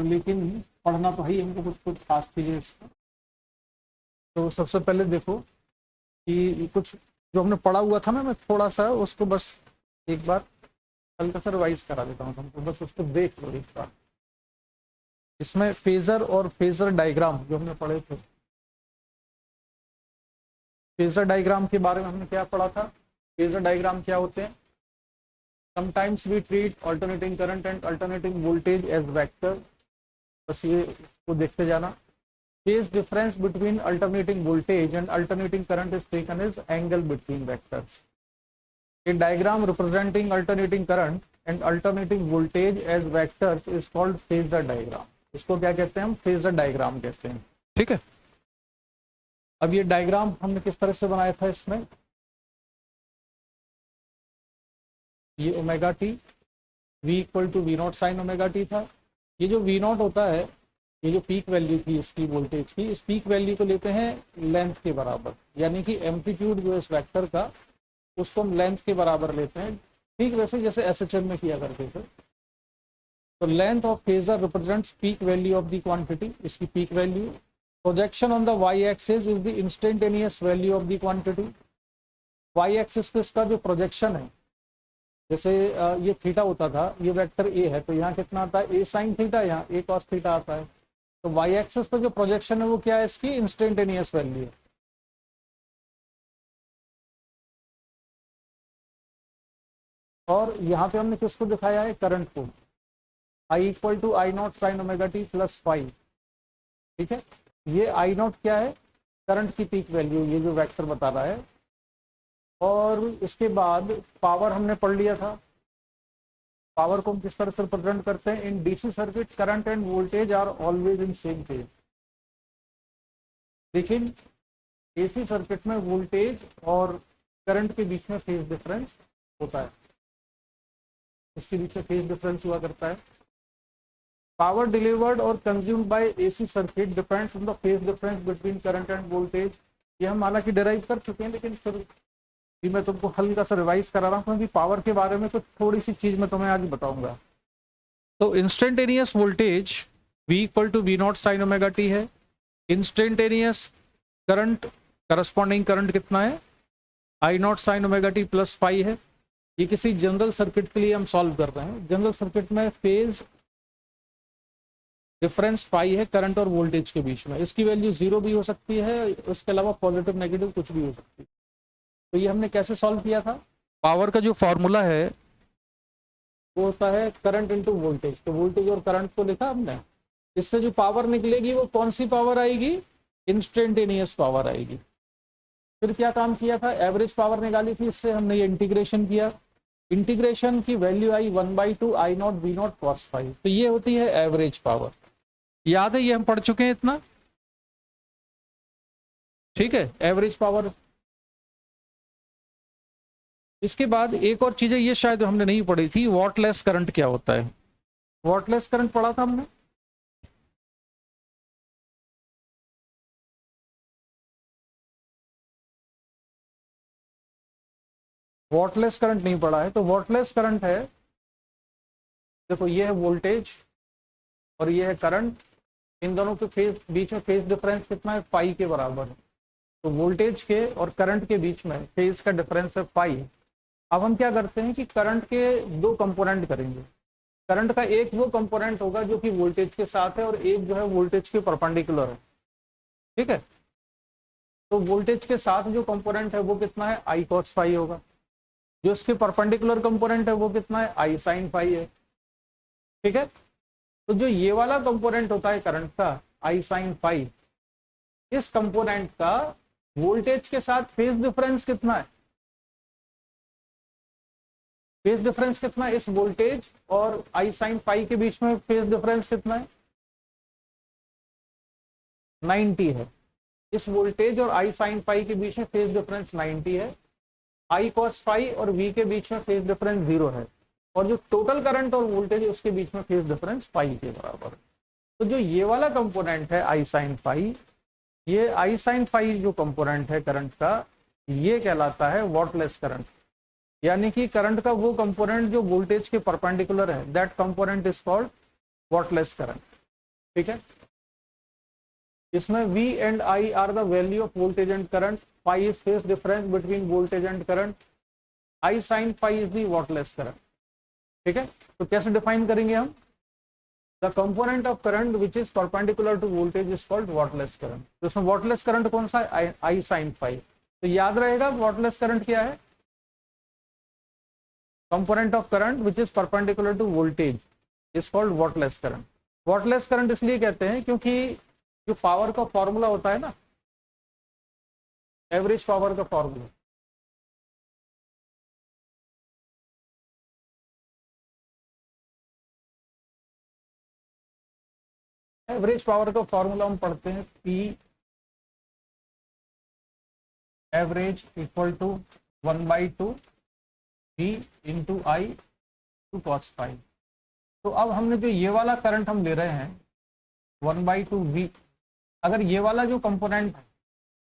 लेकिन पढ़ना तो है ही हमको, कुछ कुछ खास चीजें इसमें। तो सबसे पहले देखो कि कुछ जो हमने पढ़ा हुआ था ना, मैं थोड़ा सा उसको बस एक बार हल्का सा रिवाइज करा देता हूँ तुमको, बस उसको देख लो एक बार। इसमें फेजर और फेजर डायग्राम जो हमने पढ़े थे, फेजर डायग्राम के बारे में हमने क्या पढ़ा था। फेजर डायग्राम क्या होते हैं? Sometimes we treat alternating current and alternating voltage as vector. बस ये को देखते जाना। Phase difference between alternating voltage and alternating current is taken as angle between vectors. A diagram representing alternating current and alternating voltage as vectors is called phasor diagram. इसको क्या कहते हैं हम? फेजर डायग्राम कहते हैं। ठीक है, अब ये डायग्राम हमने किस तरह से बनाया था? इसमें ये omega t v equal to V not sine omega t था। ये जो वी नॉट होता है, ये जो पीक वैल्यू थी इसकी वोल्टेज की, इस पीक वैल्यू को लेते हैं लेंथ के बराबर, यानी कि एम्पलीट्यूड जो इस वेक्टर का उसको हम लेंथ के बराबर लेते हैं, ठीक वैसे जैसे एसएचएम में किया करते थे। तो length of phasor represents peak value of the quantity, इसकी peak value. Projection on the y axis is the instantaneous value of the quantity. Y axis पे इसका जो प्रोजेक्शन है, जैसे ये थीटा होता था, ये वेक्टर ए है, तो यहाँ कितना आता है? ए साइन थीटा, यहाँ ए कॉस थीटा आता है। तो वाई एक्सिस पे जो प्रोजेक्शन है वो क्या है? इसकी इंस्टेंटेनियस वैल्यू है। और यहाँ पे हमने किसको दिखाया है? करंट को। I equal to I not sine omega t plus five. ठीक है, ये आई नॉट क्या है? करंट की पीक वैल्यू, ये जो वेक्टर बता रहा है। और इसके बाद पावर हमने पढ़ लिया था। पावर को हम किस तरह से रिप्रेजेंट करते हैं? In DC circuit current and voltage are always in same phase. लेकिन एसी सर्किट में वोल्टेज और करंट के बीच में फेज डिफरेंस होता है, इसके बीच में फेज डिफरेंस हुआ करता है। पावर डिलीवर्ड और consumed by AC circuit depends on the phase difference between current and voltage. ये हम हालांकि डिराइव कर चुके हैं, लेकिन फिर भी मैं तुमको हल्का सा रिवाइज करा रहा हूँ, क्योंकि पावर के बारे में कुछ थोड़ी सी चीज मैं तुम्हें आज बताऊंगा। तो instantaneous voltage V equal to V not sine omega t है। इंस्टेंटेनियस करंट, करस्पॉन्डिंग करंट कितना है? I not sine omega t plus five है। ये किसी जनरल सर्किट के लिए हम सॉल्व कर रहे हैं। जनरल सर्किट में फेज डिफरेंस फाई है करंट और वोल्टेज के बीच में। इसकी वैल्यू जीरो भी हो सकती है, उसके अलावा पॉजिटिव नेगेटिव कुछ भी हो सकती है। तो ये हमने कैसे सॉल्व किया था? पावर का जो फॉर्मूला है वो होता है करंट इंटू वोल्टेज। तो वोल्टेज और करंट को लिखा हमने, इससे जो पावर निकलेगी वो कौन सी पावर आएगी? इंस्टेंटेनियस पावर आएगी। फिर क्या काम किया था? एवरेज पावर निकाली थी, इससे हमने ये इंटीग्रेशन किया। इंटीग्रेशन की वैल्यू आई 1/2 I naught V naught cos five. तो ये होती है एवरेज पावर। याद है, ये हम पढ़ चुके हैं इतना। ठीक है, एवरेज पावर। इसके बाद एक और चीज है, ये शायद हमने नहीं पढ़ी थी, वॉटलेस करंट क्या होता है? वॉटलेस करंट पढ़ा था हमने। वॉटलेस करंट नहीं पढ़ा है। तो वॉटलेस करंट है, देखो ये है वोल्टेज और ये है करंट, इन दोनों के फेज बीच में फेज डिफरेंस कितना है? पाई के बराबर है। तो वोल्टेज के और करंट के बीच में फेज का डिफरेंस है पाई। अब हम क्या करते हैं कि करंट के दो कंपोनेंट करेंगे। करंट का एक वो कंपोनेंट होगा जो कि वोल्टेज के साथ है, और एक जो है वोल्टेज के परपेंडिकुलर है। ठीक है, तो वोल्टेज के साथ जो कंपोनेंट है वो कितना है? आई कॉस फाई होगा। जो इसके परपेंडिकुलर कंपोनेंट है वो कितना है? आई साइन फाई है। ठीक है, तो जो ये वाला कंपोनेंट होता है करंट का, आई साइन फाई, इस कंपोनेंट का वोल्टेज के साथ फेज डिफरेंस कितना है? फेज डिफरेंस कितना है? इस वोल्टेज और आई साइन फाई के बीच में फेज डिफरेंस कितना है? 90 है। इस वोल्टेज और आई साइन फाई के बीच में फेज डिफरेंस 90 है। आई कॉस फाई और वी के बीच में फेज डिफरेंस 0 है। और जो टोटल करंट और वोल्टेज है उसके बीच में फेज डिफरेंस पाई के बराबर है। तो जो ये वाला कंपोनेंट है आई साइन फाई, ये आई साइन फाई जो कंपोनेंट है करंट का, ये कहलाता है वॉटलेस करंट। यानी कि करंट का वो कंपोनेंट जो वोल्टेज के परपेंडिकुलर है, that component is called wattless current. ठीक है, इसमें V and I are the value of voltage and current, phi is phase difference between voltage and current, I sine phi is the wattless current. ठीक है, तो कैसे define करेंगे हम? The component of current which is perpendicular to voltage is called wattless current. तो इसमें wattless current कौन सा है? I sine phi. तो याद रहेगा वॉटलेस करंट क्या है? Component of current which is perpendicular to voltage is called wattless current. Wattless current इसलिए कहते हैं क्योंकि जो पावर का फॉर्मूला होता है ना, एवरेज पावर का फॉर्मूला, एवरेज पावर का फॉर्मूला हम पढ़ते हैं P average equal to 1/2 V into I two cos phi. तो अब हमने जो ये वाला करंट हम ले रहे हैं 1/2 V, अगर ये वाला जो कंपोनेंट है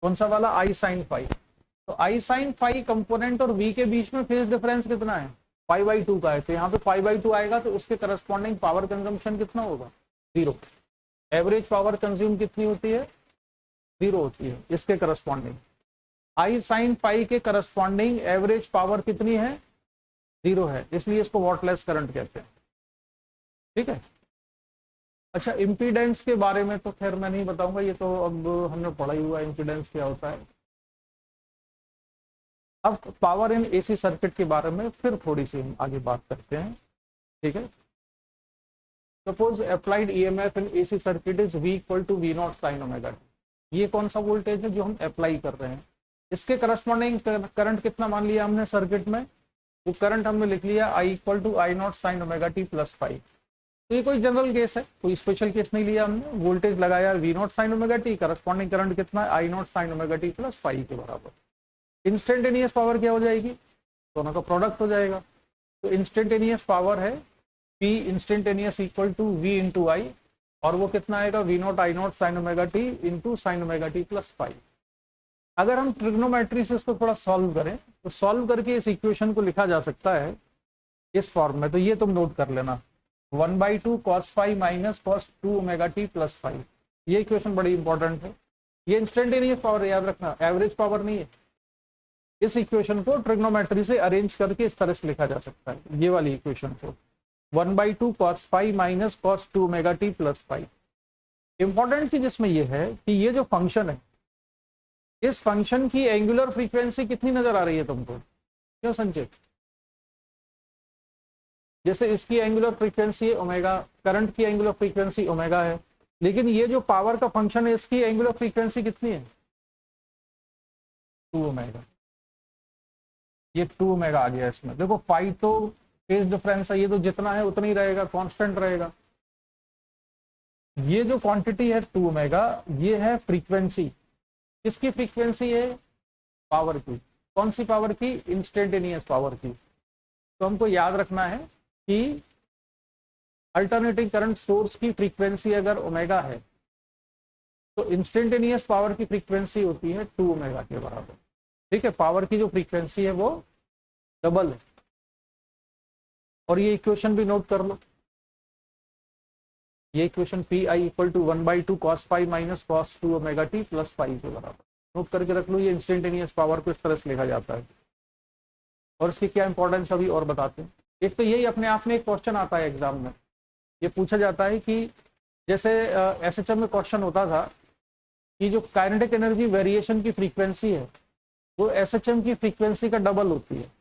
कौन सा वाला? I साइन फाई, तो I साइन फाई कंपोनेंट और V के बीच में फेज डिफरेंस कितना है? π/2 का है। तो यहाँ पे π/2 आएगा तो उसके करस्पॉन्डिंग पावर कंजम्पशन कितना होगा? 0। एवरेज पावर कंज्यूम कितनी होती है? 0 होती है इसके करस्पॉन्डिंग। I साइन फाई के करस्पॉन्डिंग एवरेज पावर कितनी है? 0 है, इसलिए इसको वॉटलेस करंट कहते हैं। ठीक है, अच्छा इम्पीडेंस के बारे में तो खैर मैं नहीं बताऊंगा, ये तो अब हमने पढ़ा ही हुआ इम्पीडेंस क्या होता है। अब पावर इन एसी सर्किट के बारे में फिर थोड़ी सी हम आगे बात करते हैं। ठीक है, suppose applied EMF in AC circuit is V equal to V0 sine omega t. ये कौन सा वोल्टेज है जो हम अप्लाई कर रहे हैं? इसके करस्पॉन्डिंग करंट कितना मान लिया हमने सर्किट में? वो करंट हमने लिख लिया I equal to I0 sine omega t plus phi. तो ये कोई जनरल केस है, कोई स्पेशल केस नहीं लिया हमने। वोल्टेज लगाया V0 sine omega t, corresponding current कितना है? I0 sine omega t plus phi के बराबर। इंस्टेंटेनियस पावर क्या हो जाएगी? दोनों का प्रोडक्ट हो जाएगा। तो इंस्टेंटेनियस पावर है P instantaneous equal to V into I, और वो कितना आएगा? V0 I0 sine omega t into sine omega t plus phi. अगर हम ट्रिग्नोमेट्री से इसको थोड़ा सॉल्व करें तो सॉल्व करके इस इक्वेशन को लिखा जा सकता है इस फॉर्म में। तो ये तुम नोट कर लेना, 1/2 cos phi minus cos 2 omega t plus phi. ये इक्वेशन बड़ी इंपॉर्टेंट है। ये इंस्टेंटेनियस पावर याद रखना, एवरेज पावर नहीं है। इस इक्वेशन को ट्रिग्नोमेट्री से अरेंज करके इस तरह से लिखा जा सकता है, ये वाली इक्वेशन को 1/2 cos phi minus cos 2 omega t plus phi. Important चीज इसमें यह है कि ये जो फंक्शन है, इस फंक्शन की एंगुलर फ्रीक्वेंसी कितनी नजर आ रही है तुमको? क्यों संचित? जैसे इसकी एंगुलर फ्रीक्वेंसी ओमेगा, करंट की एंगुलर फ्रीक्वेंसी ओमेगा है, लेकिन ये जो पावर का फंक्शन है इसकी एंगुलर फ्रीक्वेंसी कितनी है? 2 ओमेगा। ये 2 ओमेगा आ गया इसमें। देखो फाई तो फेज डिफरेंस है, ये तो जितना है उतना ही रहेगा, कांस्टेंट रहेगा। ये जो क्वांटिटी है 2 ओमेगा, ये है फ्रीक्वेंसी। किसकी फ्रीक्वेंसी है? पावर की। कौन सी पावर की? इंस्टेंटेनियस पावर की। तो हमको याद रखना है कि अल्टरनेटिंग करंट सोर्स की फ्रीक्वेंसी अगर ओमेगा है तो इंस्टेंटेनियस पावर की फ्रीक्वेंसी होती है 2 ओमेगा के बराबर। ठीक है, पावर की जो फ्रीक्वेंसी है वो डबल है। और ये इक्वेशन भी नोट कर लो, ये equation P I equal to 1/2 cos phi minus cos 2 omega t plus phi के बराबर। नोट करके रख लो, ये इंस्टेंटेनियस पावर को इस तरह से लिखा जाता है। और इसकी क्या इंपॉर्टेंस अभी और बताते हैं। एक तो यही अपने आप में एक क्वेश्चन आता है एग्जाम में, ये पूछा जाता है कि जैसे एसएचएम में क्वेश्चन होता था कि जो काइनेटिक एनर्जी वेरिएशन की फ्रीक्वेंसी है वो एसएचएम की फ्रीक्वेंसी का डबल होती है।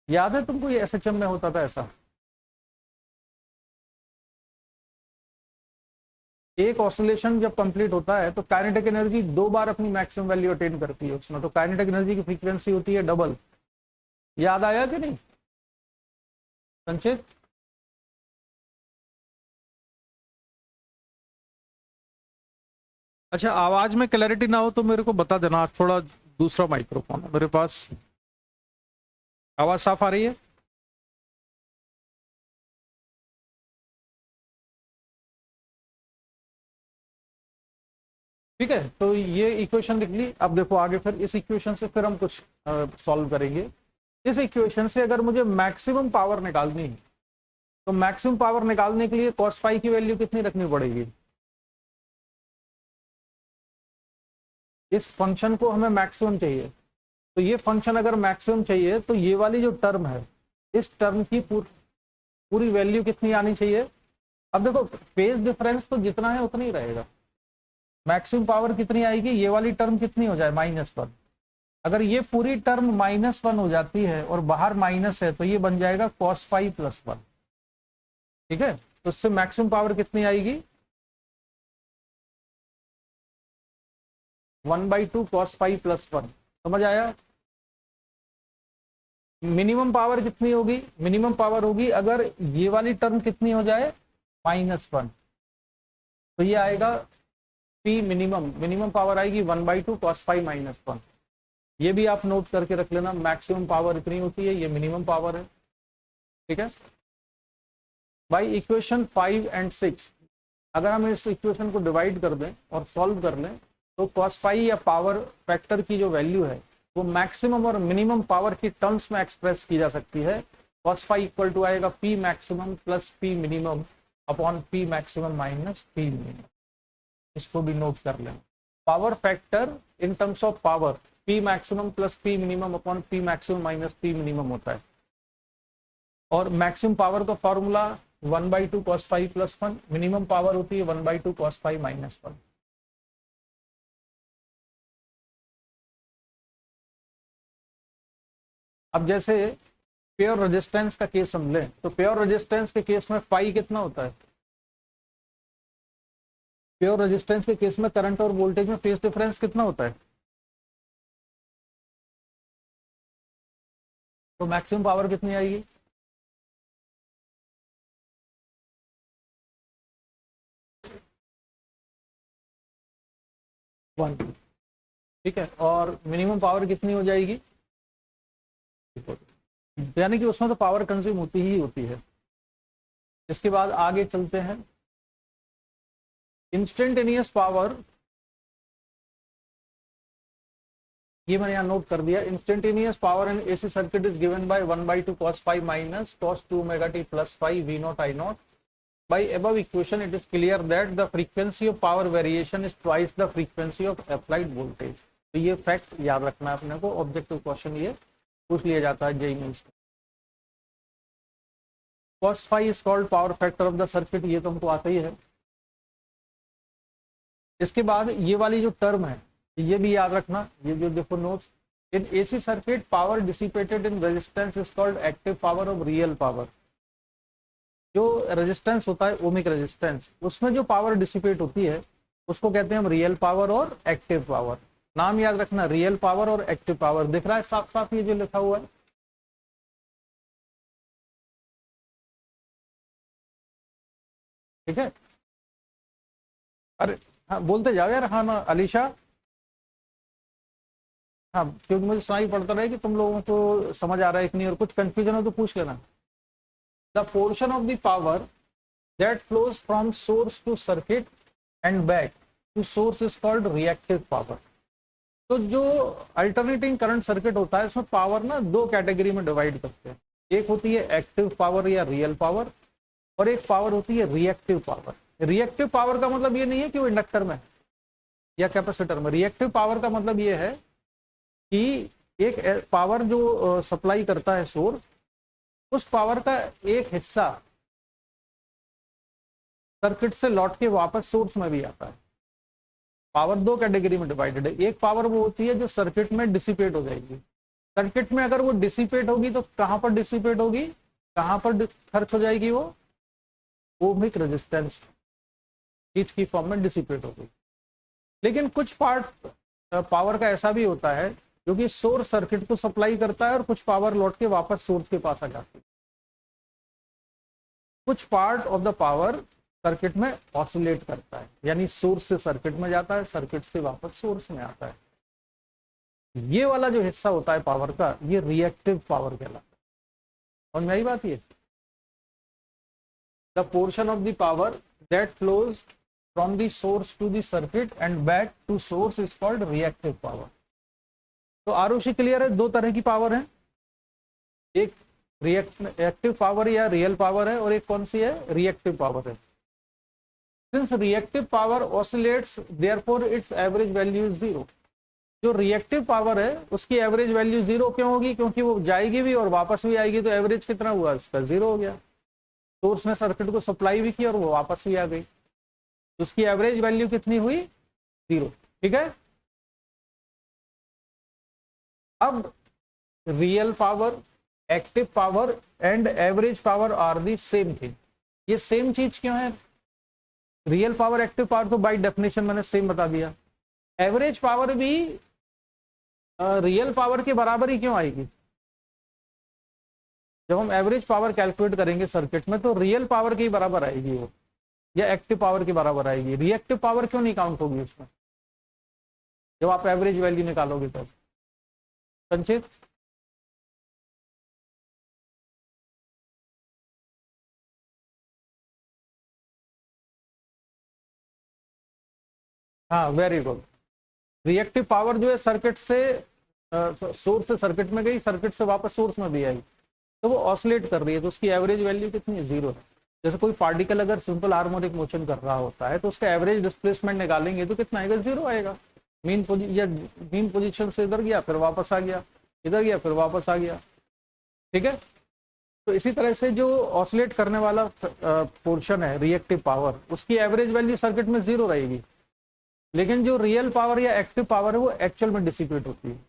याद है तुमको ये एसएचएम में होता था ऐसा? एक ऑसिलेशन जब कंप्लीट होता है तो काइनेटिक एनर्जी 2 बार अपनी मैक्सिमम वैल्यू अटेन करती है उसमें, तो काइनेटिक एनर्जी की फ्रीक्वेंसी होती है डबल। याद आया कि नहीं संचित? अच्छा, आवाज में क्लैरिटी ना हो तो मेरे को बता देना, आज थोड़ा दूसरा माइक्रोफोन है मेरे पास। आवाज साफ आ रही है? ठीक है, तो ये इक्वेशन लिख ली। अब देखो आगे फिर इस इक्वेशन से फिर हम कुछ सॉल्व करेंगे। इस इक्वेशन से अगर मुझे मैक्सिमम पावर निकालनी है तो मैक्सिमम पावर निकालने के लिए cos फाई की वैल्यू कितनी रखनी पड़ेगी? इस फंक्शन को हमें मैक्सिमम चाहिए, तो ये फंक्शन अगर मैक्सिमम चाहिए तो ये वाली जो टर्म है, इस टर्म की पूरी वैल्यू कितनी आनी चाहिए। अब देखो फेज डिफरेंस तो जितना है उतना ही रहेगा, मैक्सिमम पावर कितनी आएगी, ये वाली टर्म कितनी हो जाए -1। अगर ये पूरी टर्म -1 हो जाती है और बाहर माइनस है तो ये बन जाएगा cos फाई प्लस 1। ठीक है, तो इससे मैक्सिमम पावर कितनी आएगी 1/2 cos फाई प्लस 1। समझ आया। मिनिमम पावर कितनी होगी, मिनिमम पावर होगी अगर ये वाली टर्म कितनी हो जाए -1, तो ये आएगा पी मिनिमम, मिनिमम पावर आएगी 1/2 cos फाई माइनस 1। ये भी आप नोट करके रख लेना, मैक्सिमम पावर इतनी होती है, ये मिनिमम पावर है। ठीक है, बाई इक्वेशन 5 एंड 6 अगर हम इस इक्वेशन को डिवाइड कर दें और सॉल्व कर लें तो cos फाई या पावर फैक्टर की जो वैल्यू है वो मैक्सिमम और मिनिमम पावर की टर्म्स में एक्सप्रेस की जा सकती है। cos फाई इक्वल टू आएगा P maximum plus P minimum upon P maximum minus P minimum. इसको भी नोट कर लें। Power factor in terms of power P maximum plus P minimum upon P maximum minus P minimum होता है, और maximum power का formula 1/2 cos phi plus 1, minimum power होती है 1/2 cos फाई माइनस 1। अब जैसे प्योर रेजिस्टेंस का केस हम लें तो प्योर रेजिस्टेंस के केस में फाई कितना होता है, प्योर रेजिस्टेंस के केस में करंट और वोल्टेज में फेज डिफरेंस कितना होता है, तो मैक्सिमम पावर कितनी आएगी 1। ठीक है, और मिनिमम पावर कितनी हो जाएगी, यानी कि उसमें तो पावर कंज्यूम होती ही होती है। इसके बाद आगे चलते हैं। इंस्टेंटेनियस पावर, ये मैंने यहाँ नोट कर दिया। Instantaneous power in AC circuit is given by 1/2 cos phi minus cos 2 omega t plus phi v naught I naught. By above equation it is clear that the frequency of power variation is twice the frequency of applied voltage। तो ये fact याद रखना है अपने को, objective question ये पूछ लिया जाता है जेईई मेंस में। cos phi is called power factor of the circuit, ये तो हमको आता ही है। इसके बाद ये वाली जो टर्म है ये भी याद रखना, ये जो देखो notes, in AC circuit power dissipated in resistance is called active power of real power. जो रेजिस्टेंस होता है ओमिक रेजिस्टेंस, उसमें जो पावर डिसिपेट होती है उसको कहते हैं हम रियल पावर और एक्टिव पावर। नाम याद रखना, रियल पावर और एक्टिव पावर। दिख रहा है साफ साफ ये जो लिखा हुआ है, ठीक है। अरे हाँ बोलते जाओ यार, हाँ ना अलीशा, हाँ क्योंकि मुझे सुनाई पड़ता रहे कि तुम लोगों को समझ आ रहा है कि नहीं, और कुछ कंफ्यूजन हो तो पूछ लेना। The portion of the power that flows from source to circuit and back to source is called reactive power. तो जो अल्टरनेटिंग करंट सर्किट होता है उसमें पावर ना दो कैटेगरी में डिवाइड करते हैं। एक होती है एक्टिव पावर या रियल पावर, और एक पावर होती है रिएक्टिव पावर। रिएक्टिव पावर का मतलब ये नहीं है कि वो इंडक्टर में या कैपेसिटर में। रिएक्टिव पावर का मतलब ये है कि एक पावर जो सप्लाई करता है सोर्स, उस पावर का एक हिस्सा सर्किट से लौट के वापस सोर्स में भी आता है। पावर दो कैटेगरी में डिवाइडेड है। एक पावर वो होती है जो सर्किट में डिसिपेट हो जाएगी। सर्किट में अगर वो डिसिपेट होगी तो कहां पर डिसिपेट होगी, कहां पर खर्च हो जाएगी, वो ओमिक रेजिस्टेंस हीट की फॉर्म में डिसिपेट होगी। लेकिन कुछ पार्ट पावर का ऐसा भी होता है जो कि सोर्स सर्किट को सप्लाई करता है और कुछ पावर लौट के वापस सोर्स के पास आ जाती है। कुछ part of the power circuit में ऑसिलेट करता है, यानी सोर्स से सर्किट में जाता है, सर्किट से वापस सोर्स में आता है। ये वाला जो हिस्सा होता है पावर का, ये रिएक्टिव पावर कहलाता है। और नई बात ये, the portion of the power that flows from the source to the circuit and back to source is called reactive power. तो आरुषि क्लियर है, दो तरह की पावर है, एक रिएक्टिव पावर या रियल पावर है, और एक कौन सी है, रिएक्टिव पावर है। Since reactive power oscillates, therefore its average value is 0। जो रिएक्टिव पावर है उसकी एवरेज वैल्यू जीरो क्यों होगी? क्योंकि वो जाएगी भी और वापस भी आएगी, तो एवरेज कितना हुआ उसका? जीरो हो गया। सोर्स ने सर्किट को सप्लाई भी की और वो वापस भी आ गई, तो उसकी एवरेज वैल्यू कितनी हुई? जीरो। ठीक है। अब real power, active power and average power are the same thing. ये सेम चीज क्यों है? रियल पावर, एक्टिव पावर तो बाय डेफिनेशन मैंने सेम बता दिया। एवरेज पावर भी रियल पावर के बराबर ही क्यों आएगी? जब हम एवरेज पावर कैलकुलेट करेंगे सर्किट में तो रियल पावर के बराबर आएगी वो, या एक्टिव पावर के बराबर आएगी। रिएक्टिव पावर क्यों नहीं काउंट होगी उसमें जब आप एवरेज वैल्यू निकालोगे तब? संचित? हाँ, वेरी गुड। रिएक्टिव पावर जो है सर्किट से सोर्स से सर्किट में गई, सर्किट से वापस सोर्स में भी आई, तो वो ऑसिलेट कर रही है, तो उसकी एवरेज वैल्यू कितनी है? जीरो है। जैसे कोई पार्टिकल अगर सिंपल हार्मोनिक मोशन कर रहा होता है तो उसका एवरेज डिस्प्लेसमेंट निकालेंगे तो कितना आएगा? जीरो आएगा। मीन पोजीशन से इधर गया फिर वापस आ गया, इधर गया फिर वापस आ गया। ठीक है। तो इसी तरह से जो ऑसिलेट करने वाला पोर्शन है रिएक्टिव पावर, उसकी एवरेज वैल्यू सर्किट में जीरो रहेगी, लेकिन जो रियल पावर या एक्टिव पावर है वो एक्चुअल में डिसिपेट होती है।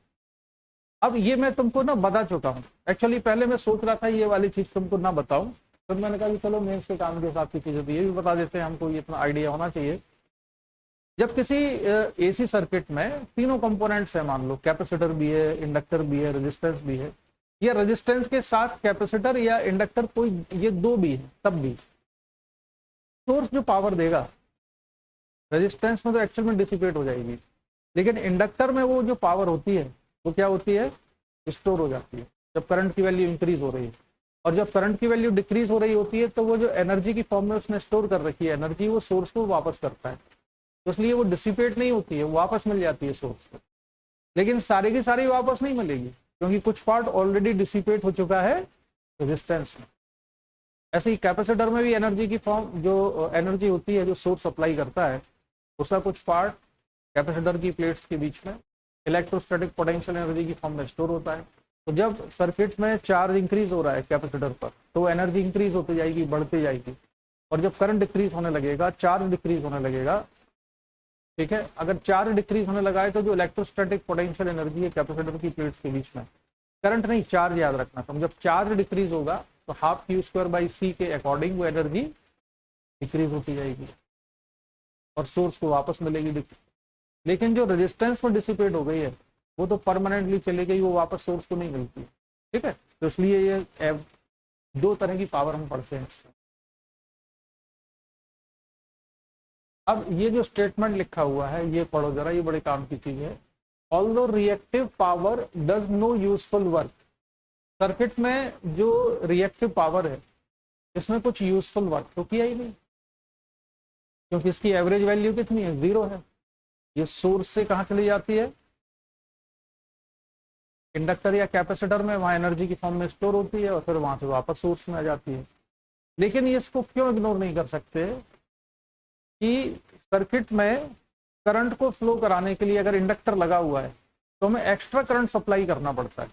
अब ये मैं तुमको ना बता चुका हूँ। एक्चुअली पहले मैं सोच रहा था ये वाली चीज तुमको ना बताऊं, फिर मैंने कहा कि चलो मेंस के काम के हिसाब की चीजें तो ये भी बता देते हैं, हमको ये इतना आइडिया होना चाहिए। जब किसी एसी सर्किट में तीनों कंपोनेंट्स है, मान लो कैपेसिटर भी है, इंडक्टर भी है, रेजिस्टेंस भी है, या रेजिस्टेंस के साथ कैपेसिटर या इंडक्टर कोई ये दो भी है, तब भी सोर्स जो पावर देगा रेजिस्टेंस में तो एक्चुअल में डिसिपेट हो जाएगी, लेकिन इंडक्टर में वो जो पावर होती है वो क्या होती है? स्टोर हो जाती है जब करंट की वैल्यू इंक्रीज हो रही है। और जब करंट की वैल्यू डिक्रीज हो रही होती है तो वो जो एनर्जी की फॉर्म में उसने स्टोर कर रखी है एनर्जी, वो सोर्स को वापस करता है, तो इसलिए वो डिसिपेट नहीं होती है, वो वापस मिल जाती है सोर्स को। लेकिन सारी की सारी वापस नहीं मिलेगी, क्योंकि कुछ पार्ट ऑलरेडी डिसिपेट हो चुका है रेजिस्टेंस में। ऐसे ही कैपेसिटर में भी एनर्जी की फॉर्म, जो एनर्जी होती है जो सोर्स सप्लाई करता है, उसका कुछ पार्ट कैपेसिटर की प्लेट्स के बीच में इलेक्ट्रोस्टैटिक पोटेंशियल एनर्जी की फॉर्म में स्टोर होता है। तो जब सर्किट में चार्ज इंक्रीज हो रहा है कैपेसिटर पर, तो एनर्जी इंक्रीज होती जाएगी, बढ़ती जाएगी, और जब करंट डिक्रीज होने लगेगा, चार्ज डिक्रीज होने लगेगा। ठीक है। अगर चार्ज डिक्रीज होने लगा है तो जो इलेक्ट्रोस्टैटिक पोटेंशियल एनर्जी है कैपेसिटर की प्लेट्स के बीच में, करंट नहीं चार्ज याद रखना, तो जब चार्ज डिक्रीज होगा तो हाफ Q²/C के अकॉर्डिंग वो एनर्जी डिक्रीज होती जाएगी और सोर्स को वापस मिलेगी। लेकिन जो रेजिस्टेंस में डिसिपेट हो गई है वो तो परमानेंटली चली गई, वो वापस सोर्स को नहीं मिलती। ठीक है। तो इसलिए ये दो तरह की पावर हम पढ़ते हैं इसमें। अब ये जो स्टेटमेंट लिखा हुआ है ये पढ़ो जरा, ये बड़े काम की चीज है। Although reactive power does no useful work. Circuit में जो रिएक्टिव पावर है इसमें कुछ यूजफुल वर्क तो किया ही नहीं, क्योंकि इसकी एवरेज वैल्यू कितनी है? जीरो है। ये सोर्स से कहाँ चली जाती है? इंडक्टर या कैपेसिटर में, वहां एनर्जी की फॉर्म में स्टोर होती है और फिर वहां से वापस सोर्स में आ जाती है। लेकिन ये इसको क्यों इग्नोर नहीं कर सकते कि सर्किट में करंट को फ्लो कराने के लिए अगर इंडक्टर लगा हुआ है तो हमें एक्स्ट्रा करंट सप्लाई करना पड़ता है।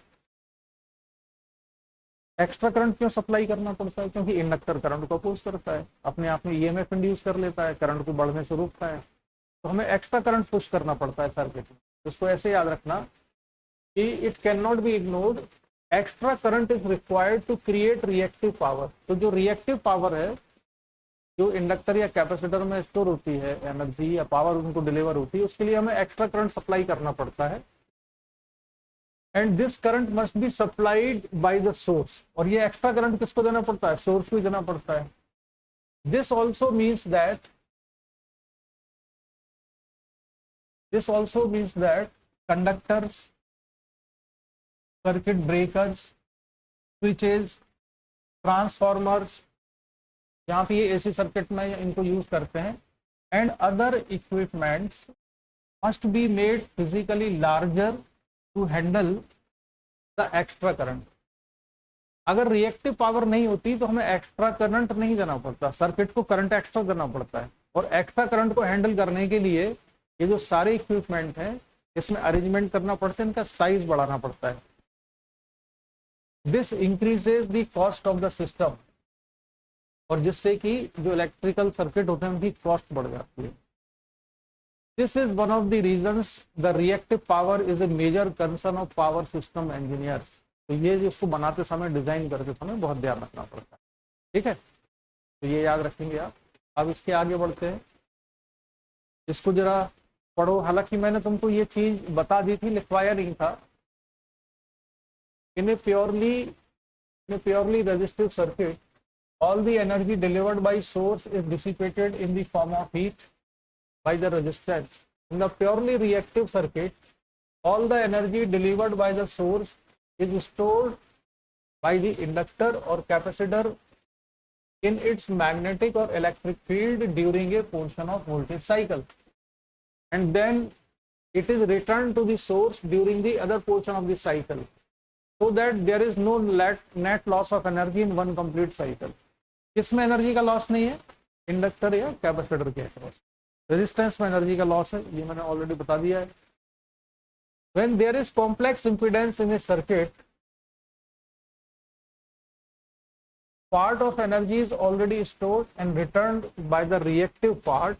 एक्स्ट्रा करंट क्यों सप्लाई करना पड़ता है? क्योंकि इंडक्टर करंट को अपोज करता है, अपने आप में ईएमएफ इंड्यूस कर लेता है, करंट को बढ़ने से रोकता है, तो हमें एक्स्ट्रा करंट पुश करना पड़ता है सर्किट में। इसको ऐसे याद रखना कि it can not be ignored, extra current is required to create reactive power. तो जो रिएक्टिव पावर है जो इंडक्टर या कैपेसिटर में स्टोर होती है, एनर्जी या पावर उनको डिलीवर होती है, उसके लिए हमें एक्स्ट्रा करंट सप्लाई करना पड़ता है। And this current must be supplied by the source. और ये एक्स्ट्रा करंट किसको देना पड़ता है? सोर्स को देना पड़ता है। This also means that conductors, circuit breakers, switches, transformers, जहाँ पे ये एसी सर्किट में इनको यूज करते हैं, and other equipments must be made physically larger to handle the extra current. अगर रिएक्टिव पावर नहीं होती तो हमें एक्स्ट्रा करंट नहीं देना पड़ता, सर्किट को करंट एक्स्ट्रा देना पड़ता है। और एक्स्ट्रा करंट को हैंडल करने के लिए ये जो सारे इक्विपमेंट हैं इसमें अरेंजमेंट करना पड़ता है, इनका साइज बढ़ाना पड़ता है। This increases the cost of the system, और जिससे कि जो इलेक्ट्रिकल सर्किट होते हैं उनकी कॉस्ट बढ़ जाती है। This is one of the reasons the reactive power is a major concern of power system engineers. तो ये इसको बनाते समय, डिजाइन करते समय बहुत ध्यान रखना पड़ता है। ठीक है, तो ये याद रखेंगे आप। अब इसके आगे बढ़ते हैं, इसको जरा पढ़ो। हालांकि मैंने तुमको ये चीज बता दी थी, लिखवाया नहीं था। In a purely resistive circuit, all the energy delivered by source is dissipated in the form of heat by the resistance. In the purely reactive circuit, all the energy delivered by the source is stored by the inductor or capacitor in its magnetic or electric field during a portion of voltage cycle, and then it is returned to the source during the other portion of the cycle, so that there is no net loss of energy in one complete cycle. किसमें energy का loss नहीं है? Inductor या capacitor के across. Resistance में energy का loss है, ये मैंने ऑलरेडी बता दिया है। When there is complex impedance in a circuit, part of energy is already stored and returned by the reactive part,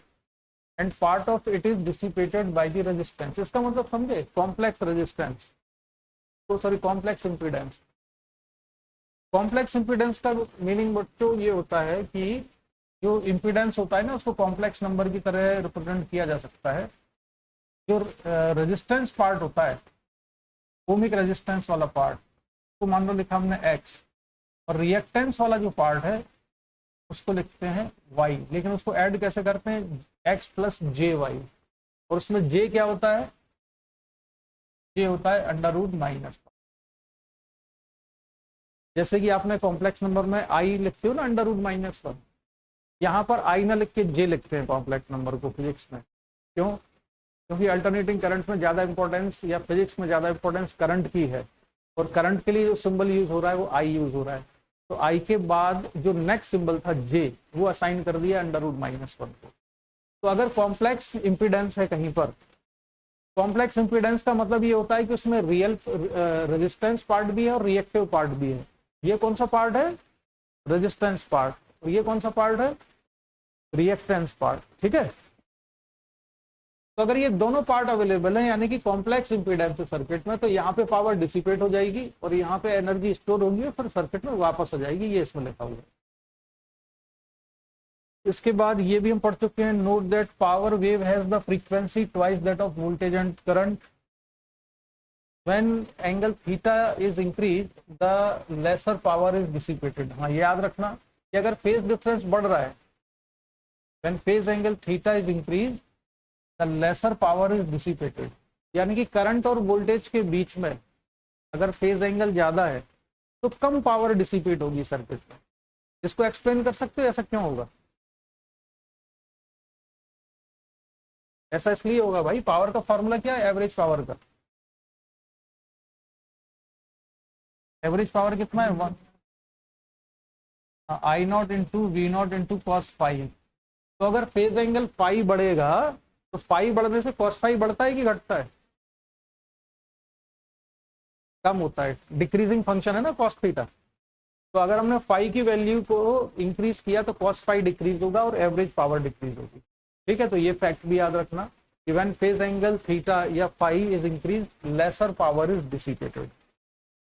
and part of it is dissipated by the resistance. इसका मतलब समझे? Complex resistance, तो sorry complex impedance. Complex impedance का meaning बच्चों ये होता है कि जो इंपीडेंस होता है ना, उसको कॉम्प्लेक्स नंबर की तरह रिप्रेजेंट किया जा सकता है। जो रेजिस्टेंस पार्ट होता है, ओमिक रेजिस्टेंस वाला पार्ट, तो मान लो लिखा हमने x, और रिएक्टेंस वाला जो पार्ट है उसको लिखते हैं y। लेकिन उसको ऐड कैसे करते हैं? x प्लस जे वाई, और उसमें j क्या होता है? j होता है √-। जैसे कि आपने कॉम्प्लेक्स नंबर में आई लिखते हो ना √-1, यहाँ पर आई ना लिख के जे लिखते हैं कॉम्प्लेक्स नंबर को फिजिक्स में। क्यों? क्योंकि अल्टरनेटिंग करंट में ज़्यादा इंपॉर्टेंस, या फिजिक्स में ज़्यादा इंपॉर्टेंस करंट की है, और करंट के लिए जो सिंबल यूज हो रहा है वो आई यूज हो रहा है। तो आई के बाद जो नेक्स्ट सिंबल था जे, वो असाइन कर दिया √-1 को। तो अगर कॉम्प्लेक्स इंपीडेंस है कहीं पर, कॉम्प्लेक्स इंपीडेंस का मतलब ये होता है कि उसमें रियल रेजिस्टेंस पार्ट भी है और रिएक्टिव पार्ट भी है। ये कौन सा पार्ट है? Resistance part. और ये कौन सा पार्ट है? Reactance part. ठीक है, तो अगर ये दोनों पार्ट अवेलेबल है, यानी कि कॉम्प्लेक्स इंपीडेंस सर्किट में, तो यहाँ पे पावर डिसिपेट हो जाएगी और यहाँ पे एनर्जी स्टोर होगी और फिर सर्किट में वापस आ जाएगी। ये इसमें लिखा हुआ है। इसके बाद ये भी हम पढ़ चुके हैं, note that power wave has the frequency twice that of voltage and current. When angle theta is increased, the lesser power is dissipated। हाँ, ये याद रखना कि अगर फेज डिफरेंस बढ़ रहा है, when phase angle theta is increased, the lesser power is dissipated। यानी कि करंट और वोल्टेज के बीच में अगर फेज एंगल ज्यादा है तो कम पावर डिसिपेट होगी सर्किट में। इसको एक्सप्लेन कर सकते हो ऐसा क्यों होगा? ऐसा इसलिए होगा भाई, पावर का फॉर्मूला क्या है? एवरेज पावर का। एवरेज पावर कितना है? 1 I0 into V0 into cos phi. तो अगर फेज एंगल फाई बढ़ेगा तो फाई बढ़ने से cos फाई बढ़ता है कि घटता है? कम होता है। डिक्रीजिंग फंक्शन है ना cos थीटा। तो अगर हमने फाई की वैल्यू को इंक्रीज किया तो cos फाई डिक्रीज होगा और एवरेज पावर डिक्रीज होगी। ठीक है, तो ये फैक्ट भी याद रखना कि व्हेन फेज एंगल थीटा या phi is increase, lesser power is dissipated.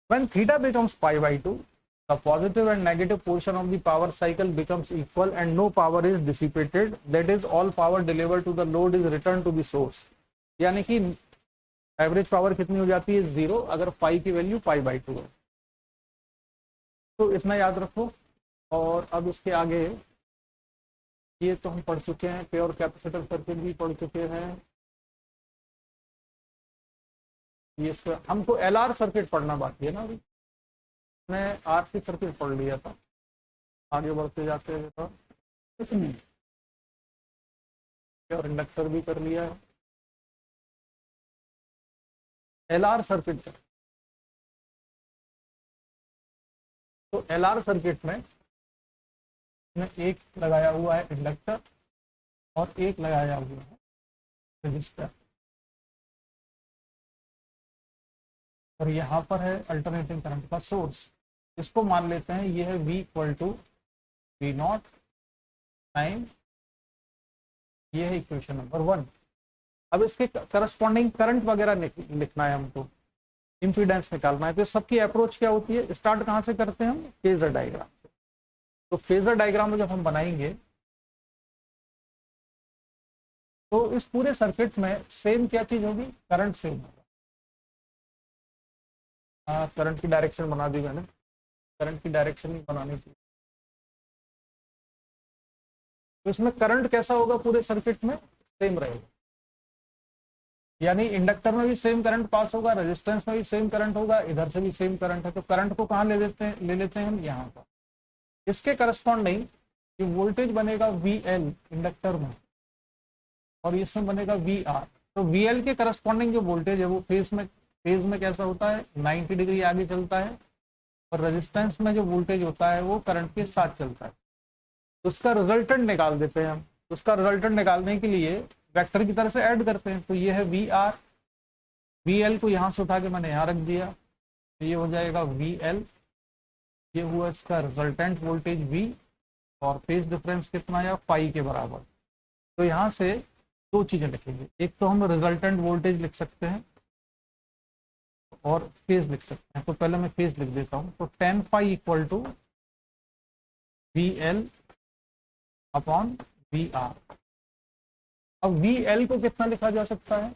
When theta becomes pi/2, the positive and negative portion of the power cycle becomes equal and no power is dissipated. That is, all power delivered to the load is returned to the source। यानी कि average power कितनी हो जाती है? 0, अगर phi की value pi/2 है। तो इतना याद रखो। और अब इसके आगे, ये तो हम पढ़ चुके हैं, प्योर कैपेसिटर सर्किट भी पढ़ चुके हैं। ये हमको एलआर सर्किट पढ़ना बाकी है ना। अभी मैंने आरसी सर्किट पढ़ लिया था, आगे बढ़ते जाते हैं तो और इंडक्टर भी कर लिया है। एलआर सर्किट, तो एलआर सर्किट में एक लगाया हुआ है इंडक्टर और एक लगाया हुआ है रजिस्टर। और यहाँ पर है अल्टरनेटिंग करंट का सोर्स, इसको मान लेते हैं ये है V equal to V naught time, ये है इक्वेशन नंबर 1। अब इसके करस्पॉन्डिंग करंट वगैरह लिखना है हमको, इम्पीडेंस निकालना है। तो सबकी अप्रोच क्या होती है, स्टार्ट कहाँ से करते हैं हम, फेजर डायग्राम से। तो फेजर डायग्राम में जब हम बनाएंगे तो इस पूरे सर्किट में सेम क्या चीज होगी, करंट सेम होगा। करंट की डायरेक्शन बना दी मैंने, करंट की डायरेक्शन ही बनानी चाहिए। तो इसमें करंट कैसा होगा, पूरे सर्किट में सेम रहेगा, यानी इंडक्टर में भी सेम करंट पास होगा, रेजिस्टेंस में भी सेम करंट होगा, इधर से भी सेम करंट है। तो करंट को कहाँ ले लेते हैं हम, यहाँ पर। इसके करस्पॉन्डिंग ये वोल्टेज बनेगा VL इंडक्टर में, और इसमें बनेगा VR। तो VL के करस्पॉन्डिंग जो वोल्टेज है वो फेज में कैसा होता है, 90 डिग्री आगे चलता है, और रेजिस्टेंस में जो वोल्टेज होता है वो करंट के साथ चलता है। तो उसका रिजल्टेंट निकाल देते हैं हम। उसका रिजल्टेंट निकालने के लिए वेक्टर की तरह से ऐड करते हैं। तो ये है VR, VL को यहाँ से उठा के मैंने यहाँ रख दिया, तो ये हो जाएगा VL, ये हुआ इसका रिजल्टेंट वोल्टेज V, और फेज डिफरेंस कितना आया, पाई के बराबर। तो यहाँ से दो चीजें लिखेंगे, एक तो हम रिजल्टेंट वोल्टेज लिख सकते हैं और फेज लिख सकते हैं। तो पहले मैं फेज लिख देता हूँ। तो tan phi equal to VL upon VR। अब VL को कितना लिखा जा सकता है,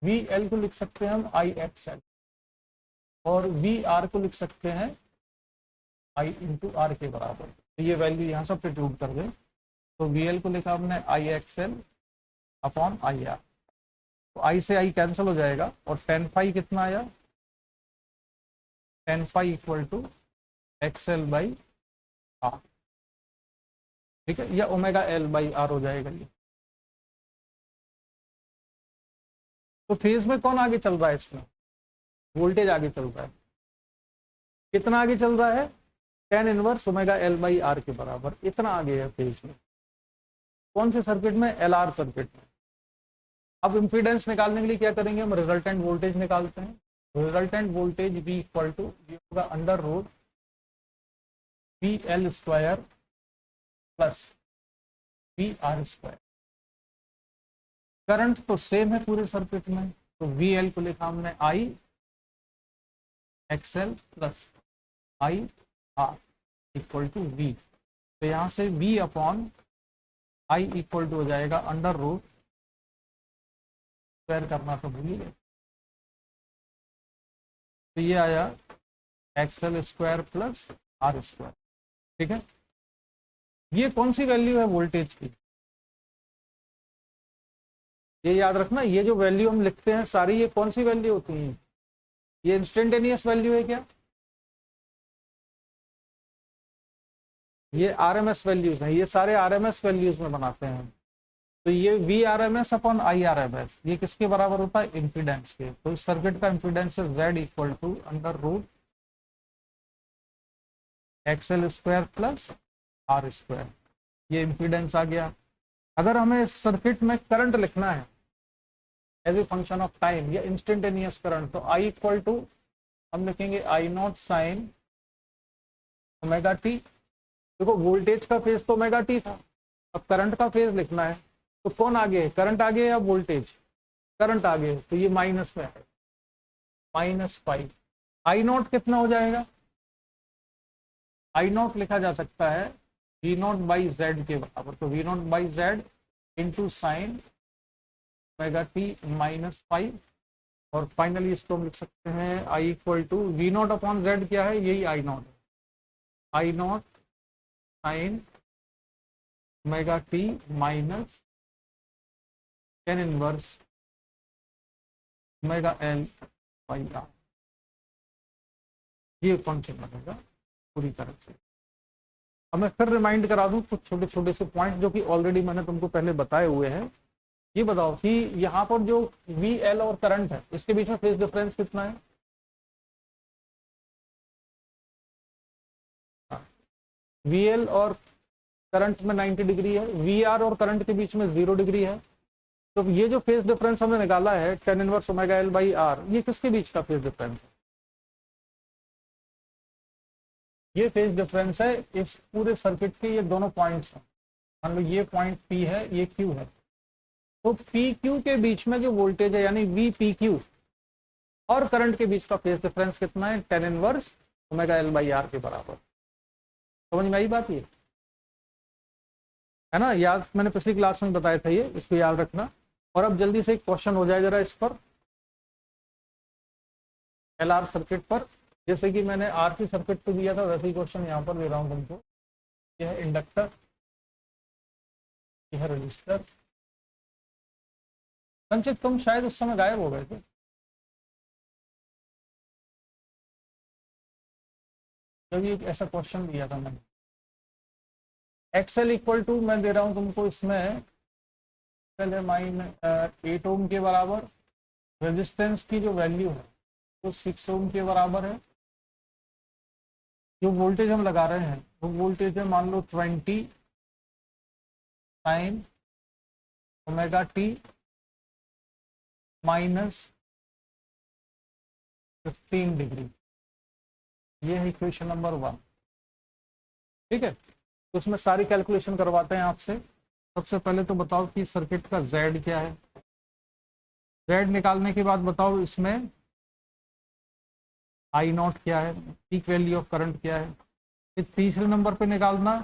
VL को लिख सकते हैं हम IXL, और VR को लिख सकते हैं I इंटू R के बराबर। तो ये वैल्यू यहाँ सब्स्टिट्यूट कर दें। तो VL को लिखा हमने IXL अपॉन IR, तो I से I कैंसिल हो जाएगा, और tan फाई कितना आया, tan phi equal to XL by R, ठीक है, या ओमेगा L बाई R हो जाएगा ये। तो फेज में कौन आगे चल रहा है, इसमें वोल्टेज आगे चल रहा है। कितना आगे चल रहा है, tan inverse omega L by R के बराबर, इतना आगे है फेज में। कौन से सर्किट में, LR सर्किट में। अब इम्पीडेंस निकालने के लिए क्या करेंगे हम, रिजल्टेंट वोल्टेज निकालते हैं। Resultant voltage V equal to ये होगा under root VL square plus VR square. Current तो सेम है पूरे सर्किट में, तो VL को लिखा हमने IXL plus IR equal to V। तो यहाँ से V upon I equal to हो जाएगा अंडर रूट, स्क्वायर करना तो भूल गए, तो ये आया XL square plus R square, ठीक है। ये कौन सी वैल्यू है वोल्टेज की, ये याद रखना। ये जो वैल्यू हम लिखते हैं सारी, ये कौन सी वैल्यू होती है, ये इंस्टेंटेनियस वैल्यू है क्या, ये RMS वैल्यूज हैं, ये सारे RMS वैल्यूज में बनाते हैं। तो ये VRMS अपॉन IRMS, ये किसके बराबर होता है, इम्पीडेंस के। तो इस सर्किट का इम्पीडेंस है Z equal to under root XL square plus R square, ये इम्पीडेंस आ गया। अगर हमें इस सर्किट में करंट लिखना है as a function of time या इंस्टेंटेनियस करंट, तो I इक्वल टू हम लिखेंगे I naught sine omega t. देखो वोल्टेज का फेज तो ओमेगा टी था, अब करंट का फेज लिखना है तो कौन आगे है, करंट आगे या वोल्टेज, करंट आगे है, तो ये माइनस में है, -5। I नॉट कितना हो जाएगा, I नॉट लिखा जा सकता है V नॉट बाई Z के बराबर। तो V naught by Z into sine omega t -5, और फाइनली इसको हम लिख सकते हैं I equal to V naught upon Z क्या है, यही I नॉट है, I naught sine omega T minus tan inverse omega L by R। ये फंक्शन बनेगा पूरी तरह से। अब मैं फिर रिमाइंड करा दूं कुछ छोटे छोटे से पॉइंट जो कि ऑलरेडी मैंने तुमको पहले बताए हुए हैं। ये बताओ कि यहाँ पर जो VL और करंट है इसके बीच में फेज डिफरेंस कितना है, VL और करंट में 90 डिग्री है, VR और करंट के बीच में 0 डिग्री है। तो ये जो फेज डिफरेंस हमने निकाला है tan inverse omega L by R, ये किसके बीच का फेज डिफरेंस है, ये फेज डिफरेंस है इस पूरे सर्किट के, ये दोनों पॉइंट्स हैं। मान लो ये पॉइंट P है, ये Q है, तो PQ के बीच में जो वोल्टेज है यानी VPQ और करंट के बीच का फेज डिफरेंस कितना है, tan inverse omega L by R के बराबर। समझ में आई बात ये है ना, याद मैंने पिछली क्लास में बताया था ये, इसको याद रखना। और अब जल्दी से एक क्वेश्चन हो जाए जरा इस पर, LR सर्किट पर। जैसे कि मैंने RC सर्किट पे दिया था वैसे ही क्वेश्चन यहाँ पर दे रहा हूँ तुमको। यह है इंडक्टर, यह रजिस्टर। संचित तुम शायद उस समय गायब हो गए थे, जब ये ऐसा क्वेश्चन दिया था मैंने। एक्सएल इक्वल टू मैं दे रहा हूँ तुमको इसमें, पहले माइन 8 ओम के बराबर, रेजिस्टेंस की जो वैल्यू है वो 6 ओम के बराबर है। जो वोल्टेज हम लगा रहे हैं वो वोल्टेज है मान लो 20 sign omega T minus 15 degree. ये है इक्वेशन नंबर 1। ठीक है, तो उसमें सारी कैलकुलेशन करवाते हैं आपसे। सबसे पहले तो बताओ कि सर्किट का Z क्या है। Z निकालने के बाद बताओ इसमें I नॉट क्या है, पीक वैल्यू ऑफ करंट क्या है। फिर तीसरे नंबर पे निकालना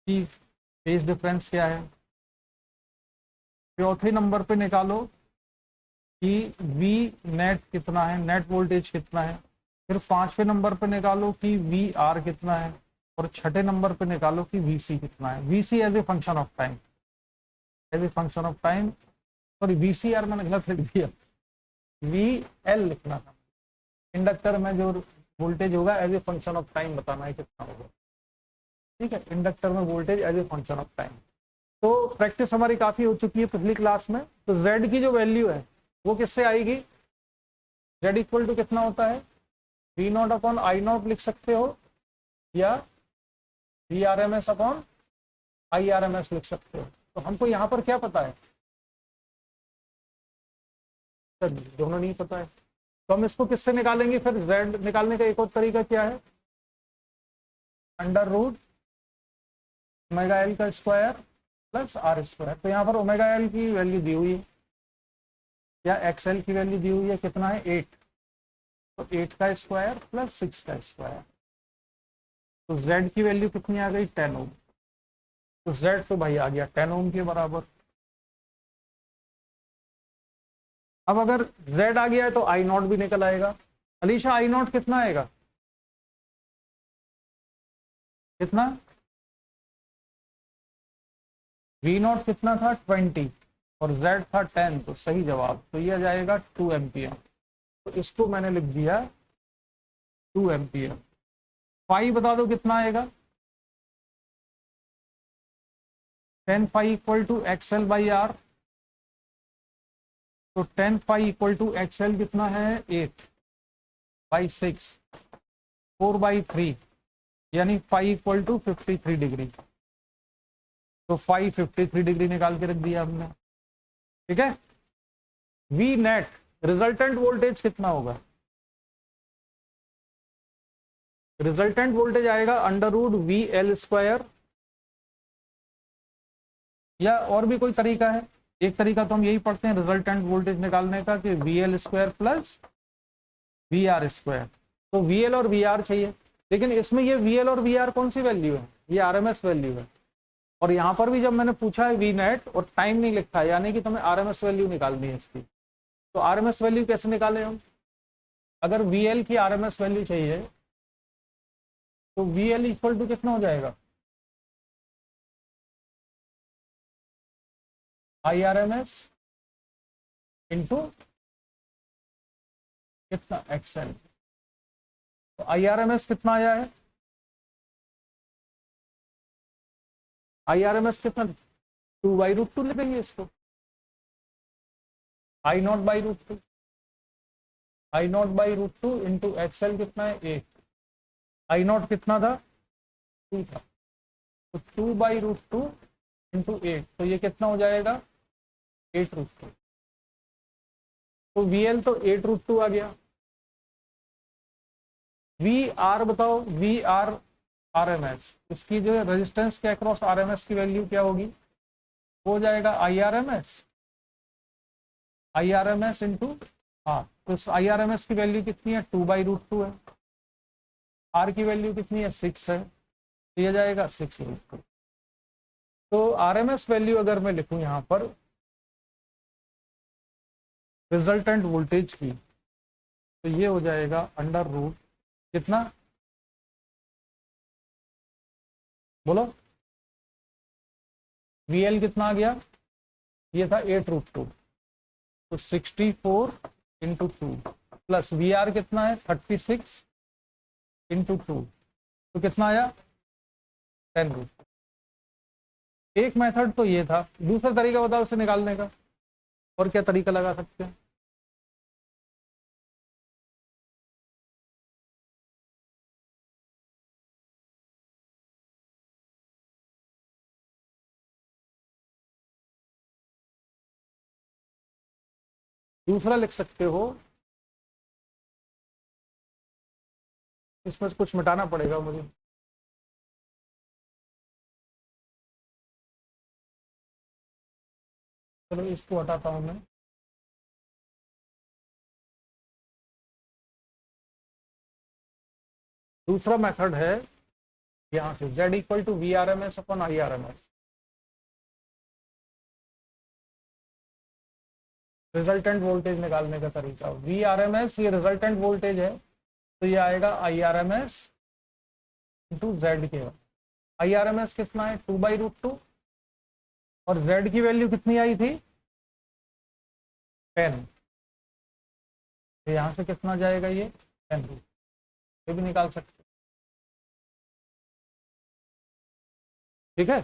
कि फेज डिफरेंस क्या है। चौथे नंबर पे निकालो कि V नेट कितना है, नेट वोल्टेज कितना है। फिर पांचवें नंबर पे निकालो कि VR कितना है। और छठे नंबर पे निकालो कि VC कितना है। VC as a function of time, as a function of time. Sorry VCR मैंने गलत लिख दिया, VL लिखना था। इंडक्टर में जो वोल्टेज होगा as a function of time बताना है कितना होगा। ठीक है, इंडक्टर में voltage as a function of time. तो प्रैक्टिस हमारी काफी हो चुकी है पिछली क्लास में। तो Z की जो वैल्यू है वो किससे आएगी, Z इक्वल टू कितना होता है, V naught upon I not लिख सकते हो, या VRMS अपॉन IRMS लिख सकते हो। तो हमको यहाँ पर क्या पता है, दोनों नहीं पता है, तो हम इसको किससे निकालेंगे। फिर Z निकालने का एक और तरीका क्या है, अंडर रूट ओमेगा L का स्क्वायर प्लस R स्क्वायर। तो यहाँ पर ओमेगा L की वैल्यू दी हुई है या XL की वैल्यू दी हुई है, कितना है 8, तो 8 का स्क्वायर प्लस 6 का स्क्वायर। तो Z की वैल्यू कितनी आ गई, 10 ओम। तो Z तो भाई आ गया 10 ओम के बराबर। अब अगर Z आ गया है तो I नॉट भी निकल आएगा। अलीशा I नॉट कितना आएगा, कितना, V नॉट कितना था 20 और Z था 10, तो सही जवाब तो ये आ जाएगा 2 एम्पियर। तो इसको मैंने लिख दिया 2 एम्पियर। फाई बता दो कितना आएगा, 10 phi equal to XL by R। तो 10 फाई इक्वल टू XL कितना है 8 बाई 6, 4 बाई 3, यानी फाई इक्वल टू 53 डिग्री। तो फाई 53 डिग्री निकाल के रख दिया हमने। ठीक है, V नेट रिजल्टेंट वोल्टेज कितना होगा, रिजल्टेंट वोल्टेज आएगा अंडर रूट VL स्क्वायर, या और भी कोई तरीका है। एक तरीका तो हम यही पढ़ते हैं रिजल्टेंट वोल्टेज निकालने का कि VL square plus VR square. तो VL और VR चाहिए, लेकिन इसमें ये VL और VR कौन सी वैल्यू है, ये RMS वैल्यू है। और यहाँ पर भी जब मैंने पूछा है V नेट और टाइम नहीं लिखा है, यानी कि तुम्हें RMS वैल्यू निकालनी है इसकी। तो RMS वैल्यू कैसे निकाले हम, अगर VL की RMS वैल्यू चाहिए तो VL इक्वल टू कितना हो जाएगा, IRMS इंटू कितना XL। तो IRMS कितना आया है, IRMS कितना 2 बाई रूट 2 लिखेंगे इसको, I naught by root 2, I naught by root 2 into XL कितना है 8, I नॉट कितना था 2 था, तो 2 बाई रूट 2 इंटू 8, तो ये कितना हो जाएगा 8 रूट 2। तो VL तो 8 रूट 2 आ गया। वी आर बताओ, V R R M S, इसकी जो रेजिस्टेंस के अक्रॉस आर एम एस की वैल्यू क्या होगी, हो जाएगा I R M S, I R M S into R. तो आई आर एम एस की वैल्यू कितनी है, 2/√2 है। आर की वैल्यू कितनी है, 6 है, दिया जाएगा 6√2। तो आर एम एस वैल्यू अगर मैं लिखूं यहां पर रिजल्टेंट वोल्टेज की, तो ये हो जाएगा अंडर रूट कितना, बोलो, वी एल कितना आ गया, ये था 8√2, तो 64/2 प्लस वी आर कितना है 36/2, तो कितना आया 10√2। एक मेथड तो ये था, दूसरा तरीका बताओ उसे निकालने का, और क्या तरीका लगा सकते हैं। दूसरा लिख सकते हो, इसमें से कुछ मिटाना पड़ेगा मुझे। चलो इसको हटाता हूं मैं। दूसरा मेथड है यहां से z equal to V R M S upon I R M S, resultant voltage निकालने का तरीका। वी आर एम एस ये रिजल्टेंट वोल्टेज है, तो ये आएगा I R M S into Z के। आई आर एम एस कितना है 2/√2, और z की वैल्यू कितनी आई थी 10, तो यहां से कितना जाएगा ये 10, ये भी निकाल सकते, ठीक है।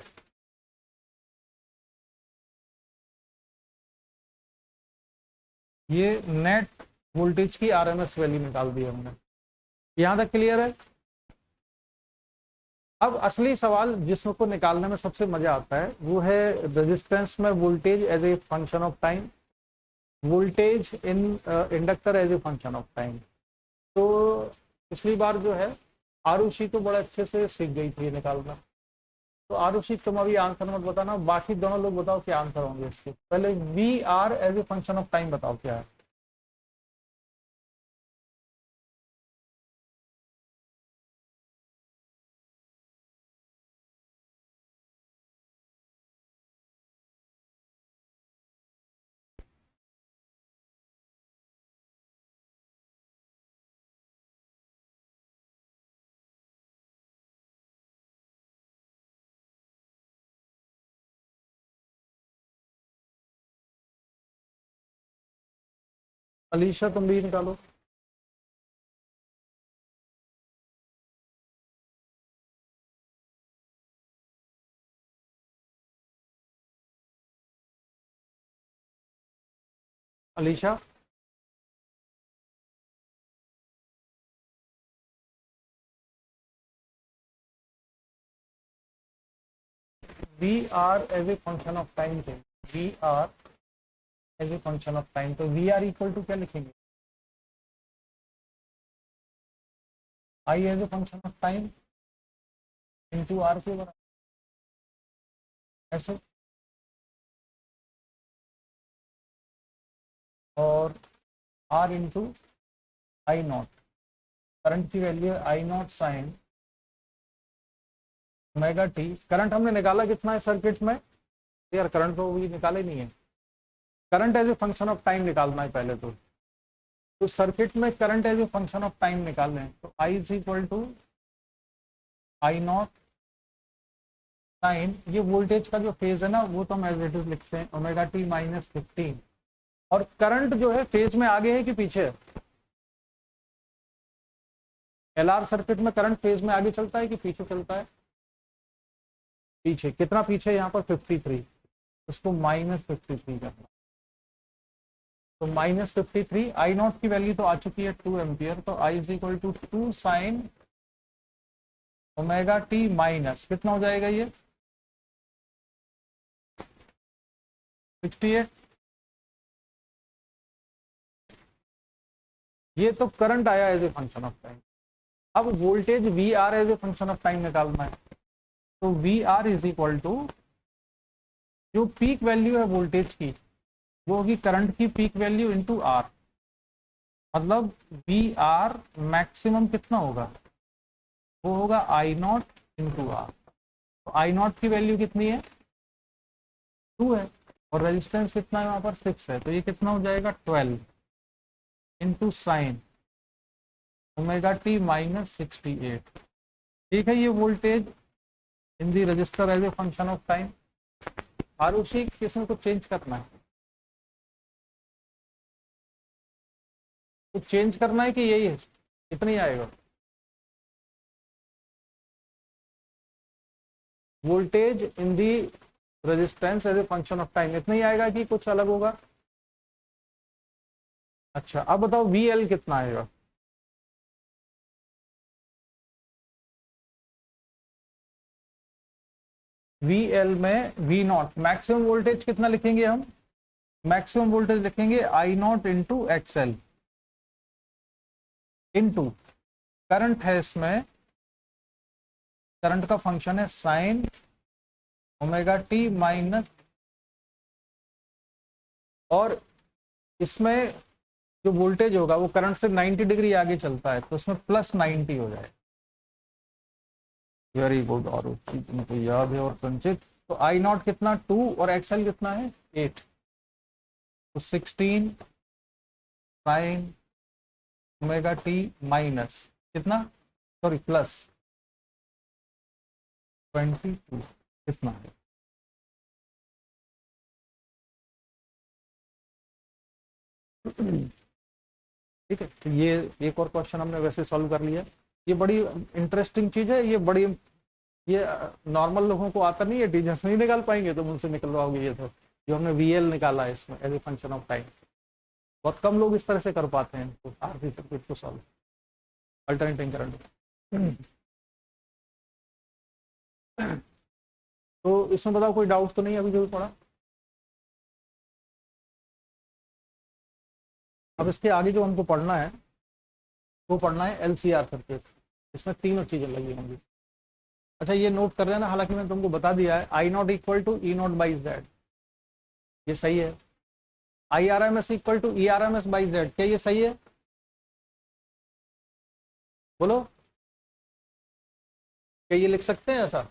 ये नेट वोल्टेज की आरएमएस वैल्यू निकाल दी हमने, यहां तक क्लियर है। अब असली सवाल जिसको निकालने में सबसे मजा आता है वो है रेजिस्टेंस में voltage as a function of time, voltage in inductor as a function of time. तो पिछली बार जो है आरुषि तो बड़े अच्छे से सीख गई थी ये निकालना। तो आरुषि तुम अभी आंसर मत बताना, बाकी दोनों लोग बताओ क्या आंसर होंगे इसके। पहले V R as a function of time बताओ क्या है। अलीशा तुम भी निकालो। Alisha, V R as a function of time के, V R as a function of time, तो वी आर इक्वल टू क्या लिखेंगे, I as a function of time into R के बराबर, ऐसे। और R into I not, current की value है I not sine omega t. Current हमने निकाला कितना है सर्किट में, यार करंट तो भी निकाले नहीं है, current as a function of time निकालना है पहले तो सर्किट में current as a function of time निकालना है, तो I is equal to I not sine, ये वोल्टेज का जो फेज है ना वो तो हम एज इट इज लिखते हैं ओमेगा टी -15। और करंट जो है फेज में आगे है कि पीछे है, एलआर सर्किट में करंट फेज में आगे चलता है कि पीछे चलता है, पीछे। कितना पीछे, यहाँ पर 53, उसको -53 करना, तो -53। आई नॉट की वैल्यू तो आ चुकी है 2 एम्पियर, तो I is equal to 2 sine omega T minus कितना हो जाएगा ये 68। ये तो करंट आया as a function of time. अब voltage V R as a function of time निकालना है, तो V R is equal to जो पीक वैल्यू है वोल्टेज की वो होगी करंट की पीक वैल्यू इंटू आर, मतलब वी आर मैक्सिमम कितना होगा, वो होगा आई नॉट इंटू आर। तो आई नॉट की वैल्यू कितनी है, 2 है, और रेजिस्टेंस कितना है वहां पर 6 है, तो ये कितना हो जाएगा 12 into sine omega T minus 68। ठीक है, ये voltage in the register as a function of time. और उसी किस्म को चेंज करना है, तो चेंज करना है कि यही है, इतना ही आएगा voltage in the resistance as a function of time, इतना ही आएगा कि कुछ अलग होगा। अच्छा अब बताओ वी एल कितना आएगा, वी एल में वी नॉट मैक्सिमम वोल्टेज कितना लिखेंगे हम, मैक्सिमम वोल्टेज लिखेंगे I naught into XL into current है, इसमें करंट का फंक्शन है साइन ओमेगा टी माइनस, और इसमें जो वोल्टेज होगा वो करंट से 90 डिग्री आगे चलता है, तो उसमें प्लस 90 हो जाए। वेरी गुड, और उस चीज तुमको याद है और संचित। तो आई नॉट कितना 2 और एक्सएल कितना है 8, तो 16 साइन ओमेगा टी माइनस कितना, सॉरी प्लस 22 कितना है। ठीक है, तो ये एक और क्वेश्चन हमने वैसे सॉल्व कर लिया। ये बड़ी इंटरेस्टिंग चीज है, ये नॉर्मल लोगों को आता नहीं है, टीचर्स नहीं निकाल पाएंगे, तो मुझसे निकलवाओगे ये, तो जो हमने वीएल निकाला है इसमें as a function of time, बहुत कम लोग इस तरह से कर पाते हैं तो आरसी सर्किट को सॉल्व अल्टरनेटिंग करंट। तो इसमें बताओ कोई डाउट तो नहीं अभी जो भी पड़ा। अब इसके आगे जो हमको पढ़ना है वो पढ़ना है एलसीआर सर्किट, इसमें तीनों चीजें लगी होंगी। अच्छा ये नोट कर लेना, हालांकि मैंने तुमको बता दिया है I naught equal to E naught by Z, ये सही है। I R M S equal to E R M S by Z, क्या ये सही है, बोलो, क्या ये लिख सकते हैं ऐसा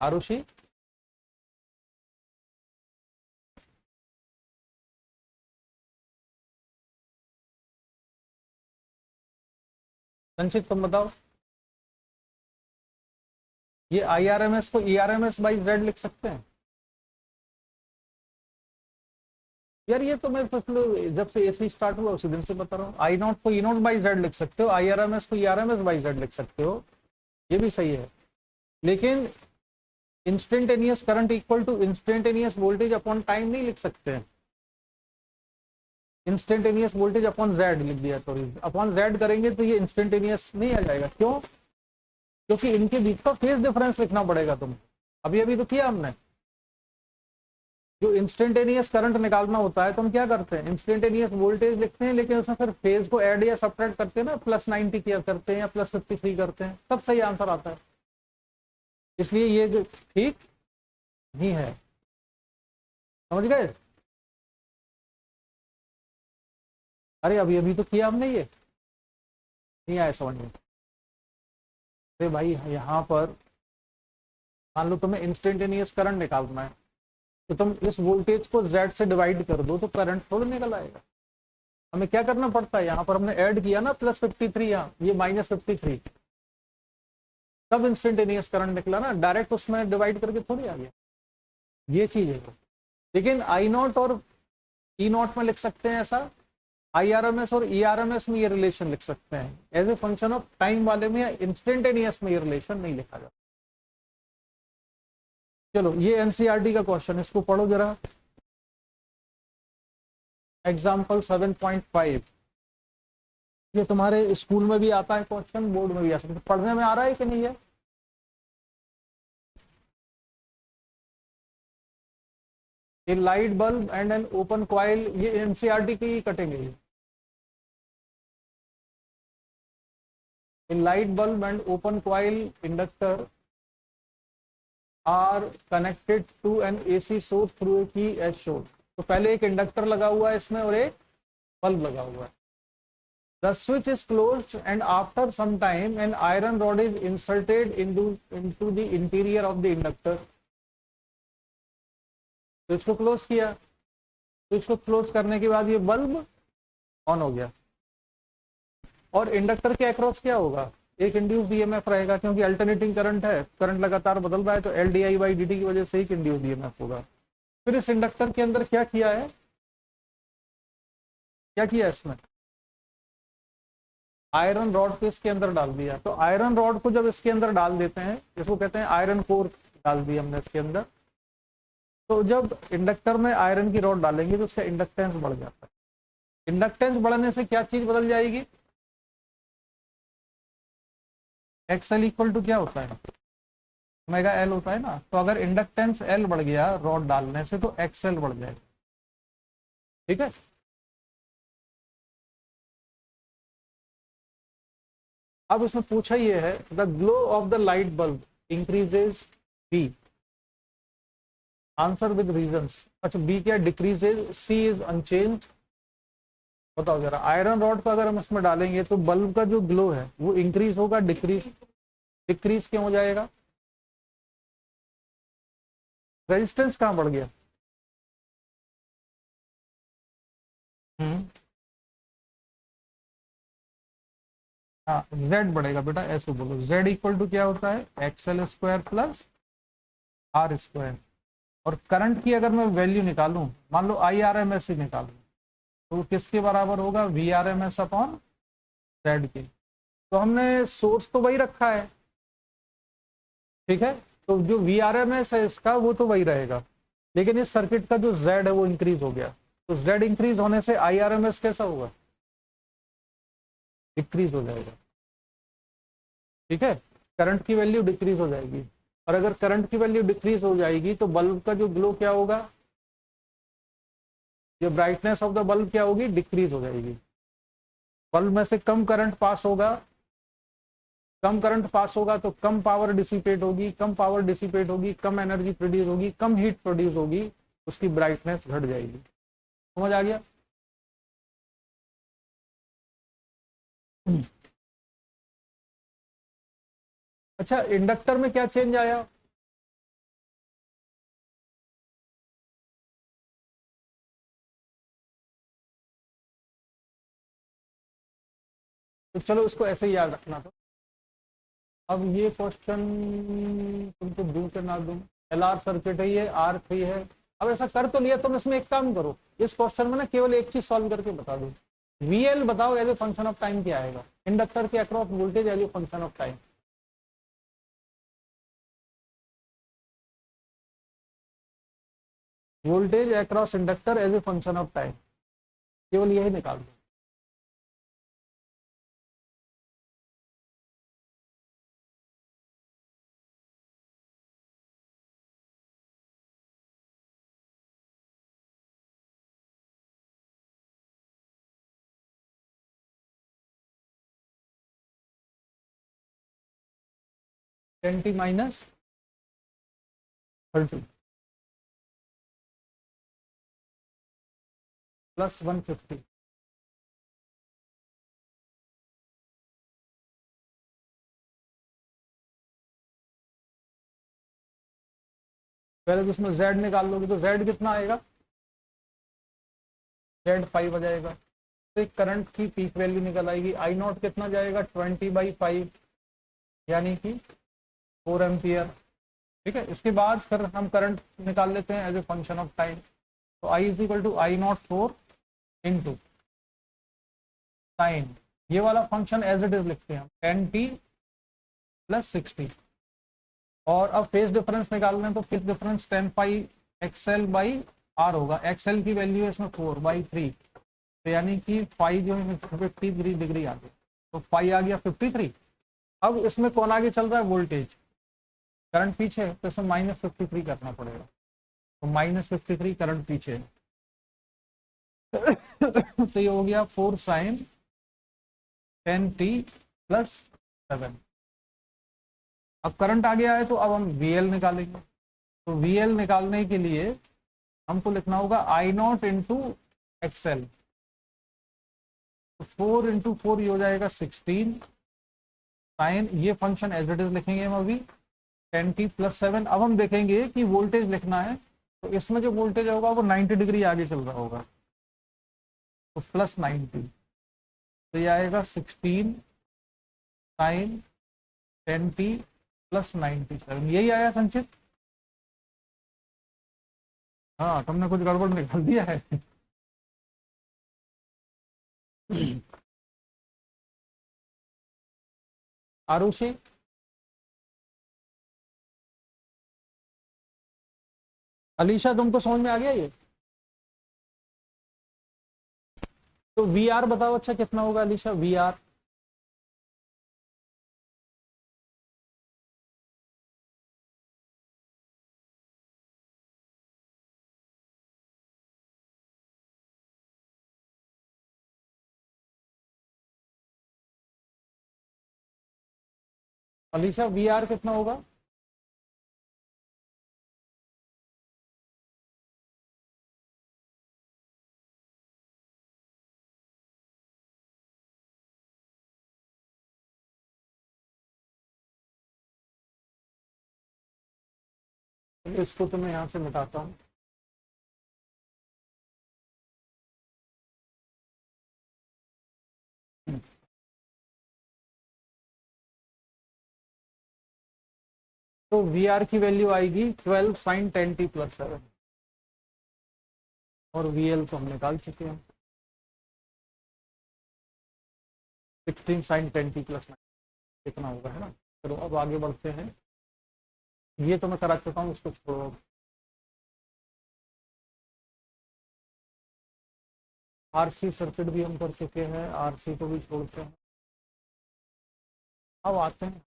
आरुषि। संचित तुम बताओ, ये आई आर एम एस को E R M S by Z लिख सकते हैं। यार ये तो मैं पिछले जब से एसी स्टार्ट हुआ उसी दिन से बता रहा हूँ, आई नॉट को ई नॉट बाई जेड लिख सकते हो, आई आर एम एस को E R M S by Z लिख सकते हो, ये भी सही है। लेकिन instantaneous current equal to instantaneous voltage upon time नहीं लिख सकते हैं, इंस्टेंटेनियस वोल्टेज अपॉन जेड लिख दिया, सॉरी अपॉन जेड करेंगे तो ये इंस्टेंटेनियस नहीं आ जाएगा। क्यों, क्योंकि इनके बीच का फेज डिफरेंस लिखना पड़ेगा तुम, अभी अभी तो किया हमने। जो इंस्टेंटेनियस करंट निकालना होता है तो हम क्या करते हैं, इंस्टेंटेनियस वोल्टेज लिखते हैं, लेकिन उसमें फिर फेज को ऐड या सब्ट्रैक्ट करते हैं ना, प्लस 90 किया करते हैं या प्लस 53 करते हैं, तब सही आंसर आता है। इसलिए ये जो ठीक नहीं है, समझ गए। अरे अभी अभी तो किया हमने, ये नहीं आया समझ में। अरे भाई यहाँ पर मान लो तुम्हें इंस्टेंटेनियस करंट निकालना है, तो तुम इस वोल्टेज को Z से डिवाइड कर दो तो करंट थोड़ा निकल आएगा। हमें क्या करना पड़ता है, यहाँ पर हमने ऐड किया ना प्लस 53, यहाँ ये माइनस 53, तब इंस्टेंटेनियस करंट निकला ना, डायरेक्ट उसमें डिवाइड करके थोड़ी आ गया, ये चीज है। लेकिन आई नॉट और ई नॉट में लिख सकते हैं ऐसा, आई आर एम एस और ई आर एम एस में ये रिलेशन लिख सकते हैं, as a function of time वाले में या इंस्टेंटेनियस में ये रिलेशन नहीं लिखा जाता। चलो ये एनसीईआरटी का क्वेश्चन, इसको पढ़ो जरा, एग्जाम्पल 7.5, ये तुम्हारे स्कूल में भी आता है क्वेश्चन, बोर्ड में भी आ सकता है, पढ़ने में आ रहा है कि नहीं है। A light bulb and an open coil, ये एनसीईआरटी की कटेंगे। A light bulb and open coil inductor are connected to an AC source through a key as shown. तो पहले एक इंडक्टर लगा हुआ है इसमें और एक बल्ब लगा हुआ है. The switch is closed and after some time an iron rod is inserted into the interior of the inductor. Switch को क्लोज किया, स्विच को क्लोज करने के बाद ये बल्ब ऑन हो गया और इंडक्टर के अक्रॉस क्या होगा, एक इंड्यूस ईएमएफ रहेगा क्योंकि अल्टरनेटिंग करंट है, करंट लगातार बदल रहा है तो L D I by D T की वजह से एक इंड्यूस ईएमएफ होगा. फिर इस इंडक्टर के अंदर क्या किया है, क्या किया इसमें, आयरन रॉड को इसके अंदर डाल दिया. तो आयरन रॉड को जब इसके अंदर डाल देते हैं, इसको कहते हैं आयरन कोर डाल दिया हमने इसके अंदर, तो जब इंडक्टर में आयरन की रॉड डालेंगे तो उसका इंडक्टेंस बढ़ जाता है. इंडक्टेंस बढ़ने से क्या चीज बदल जाएगी, एक्सएल इक्वल टू क्या होता है, ओमेगा एल होता है ना. तो अगर इंडक्टेंस एल बढ़ गया रॉड डालने से तो एक्सएल बढ़ जाएगा. ठीक है. अब इसमें पूछा ये है, the glow of the light bulb increases B, answer with reasons. अच्छा बी क्या डिक्रीजेज, सी इज अनचेंज. बताओ जरा, आयरन रॉड को अगर हम इसमें डालेंगे तो बल्ब का जो ग्लो है वो इंक्रीज होगा डिक्रीज, डिक्रीज क्यों हो जाएगा, रेजिस्टेंस कहां बढ़ गया. हाँ जेड बढ़ेगा बेटा, ऐसे बोलो, जेड इक्वल टू क्या होता है, XL square plus R square. और करंट की अगर मैं वैल्यू निकालूं, मान लो आई आर एम एस ही निकालूं, तो किसके बराबर होगा, V R M S upon Z के. तो हमने सोर्स तो वही रखा है, ठीक है, तो जो वी आर एम एस है इसका वो तो वही रहेगा, लेकिन इस सर्किट का जो जेड है वो इंक्रीज हो गया. तो जेड इंक्रीज होने से आई आर एम एस कैसा होगा, डिक्रीज हो जाएगा. ठीक है, करंट की वैल्यू डिक्रीज हो जाएगी. और अगर करंट की वैल्यू डिक्रीज हो जाएगी तो बल्ब का जो ग्लो क्या होगा, जो ब्राइटनेस ऑफ द बल्ब क्या होगी, डिक्रीज हो जाएगी. बल्ब में से कम करंट पास होगा, कम करंट पास होगा तो कम पावर डिसिपेट होगी, कम पावर डिसिपेट होगी, कम एनर्जी प्रोड्यूस होगी, कम हीट प्रोड्यूस होगी, उसकी ब्राइटनेस घट जाएगी. समझ आ गया. अच्छा इंडक्टर में क्या चेंज आया, तो चलो इसको ऐसे ही याद रखना. तो अब ये क्वेश्चन तुमको दूं के ना दूं, एल आर सर्किट है ये, आर थ्री है. अब ऐसा कर तो लिया, तुम इसमें एक काम करो, इस क्वेश्चन में ना केवल एक चीज सॉल्व करके बता दो, वी एल बताओ as a function of time क्या आएगा, इंडक्टर के across voltage as a function of time. Voltage across inductor as a function of time, केवल यही निकाल दो. Ten t minus 30 plus 150. पहले तो उसमें z निकाल लोगे तो z कितना आएगा, z 5 आ जाएगा. तो एक करंट की पीक वैल्यू निकल आएगी, आई नॉट कितना जाएगा 20/5 यानी कि 4 एम्पियर. ठीक है, इसके बाद फिर हम करंट निकाल लेते हैं as a function of time. तो I is equal to I naught 4 into time, ये वाला फंक्शन एज इट इज लिखते हैं 10t प्लस 60. और अब फेज डिफरेंस निकालना है तो phase difference 10 XL by R होगा. एक्सएल की वैल्यू है इसमें 4/3, तो यानी कि फाई जो है 53 डिग्री आ गया, तो फाई आ गया 53. अब इसमें कौन आगे चल रहा है, वोल्टेज, करंट पीछे है तो इसमें -53 करना पड़ेगा, तो -53 करंट पीछे है. तो ये हो गया 4 sin 10t प्लस 7। अब करंट आ गया है तो अब हम VL निकालेंगे। तो VL निकालने के लिए हमको लिखना होगा I0 इंटू XL। तो 4 इंटू 4 ये हो जाएगा 16 साइन, ये फंक्शन एज इट इज लिखेंगे हम अभी 10t प्लस 7। अब हम देखेंगे कि वोल्टेज लिखना है, तो इसमें जो वोल्टेज होगा वो 90 डिग्री आगे चल रहा होगा, तो प्लस 90। तो ये आएगा 16 साइन 10t प्लस 97। यही आया संचित? हाँ, तुमने कुछ गड़बड़ निकाल दिया है। आरुषि, अलीशा, तुमको समझ में आ गया ये? तो VR बताओ अच्छा कितना होगा अलीशा? VR अलीशा VR कितना होगा? इसको तो मैं यहां से मिटाता हूं। तो VR की वैल्यू आएगी 12 साइन 10t प्लस 7, और VL को हम निकाल चुके हैं 16 साइन 10t प्लस 9 कितना होगा, है ना। चलो अब आगे बढ़ते हैं। ये तो मैं करा चुका हूँ, उसको छोड़ो। RC सर्किट भी हम कर चुके हैं, RC को भी छोड़ते हैं। अब आते हैं,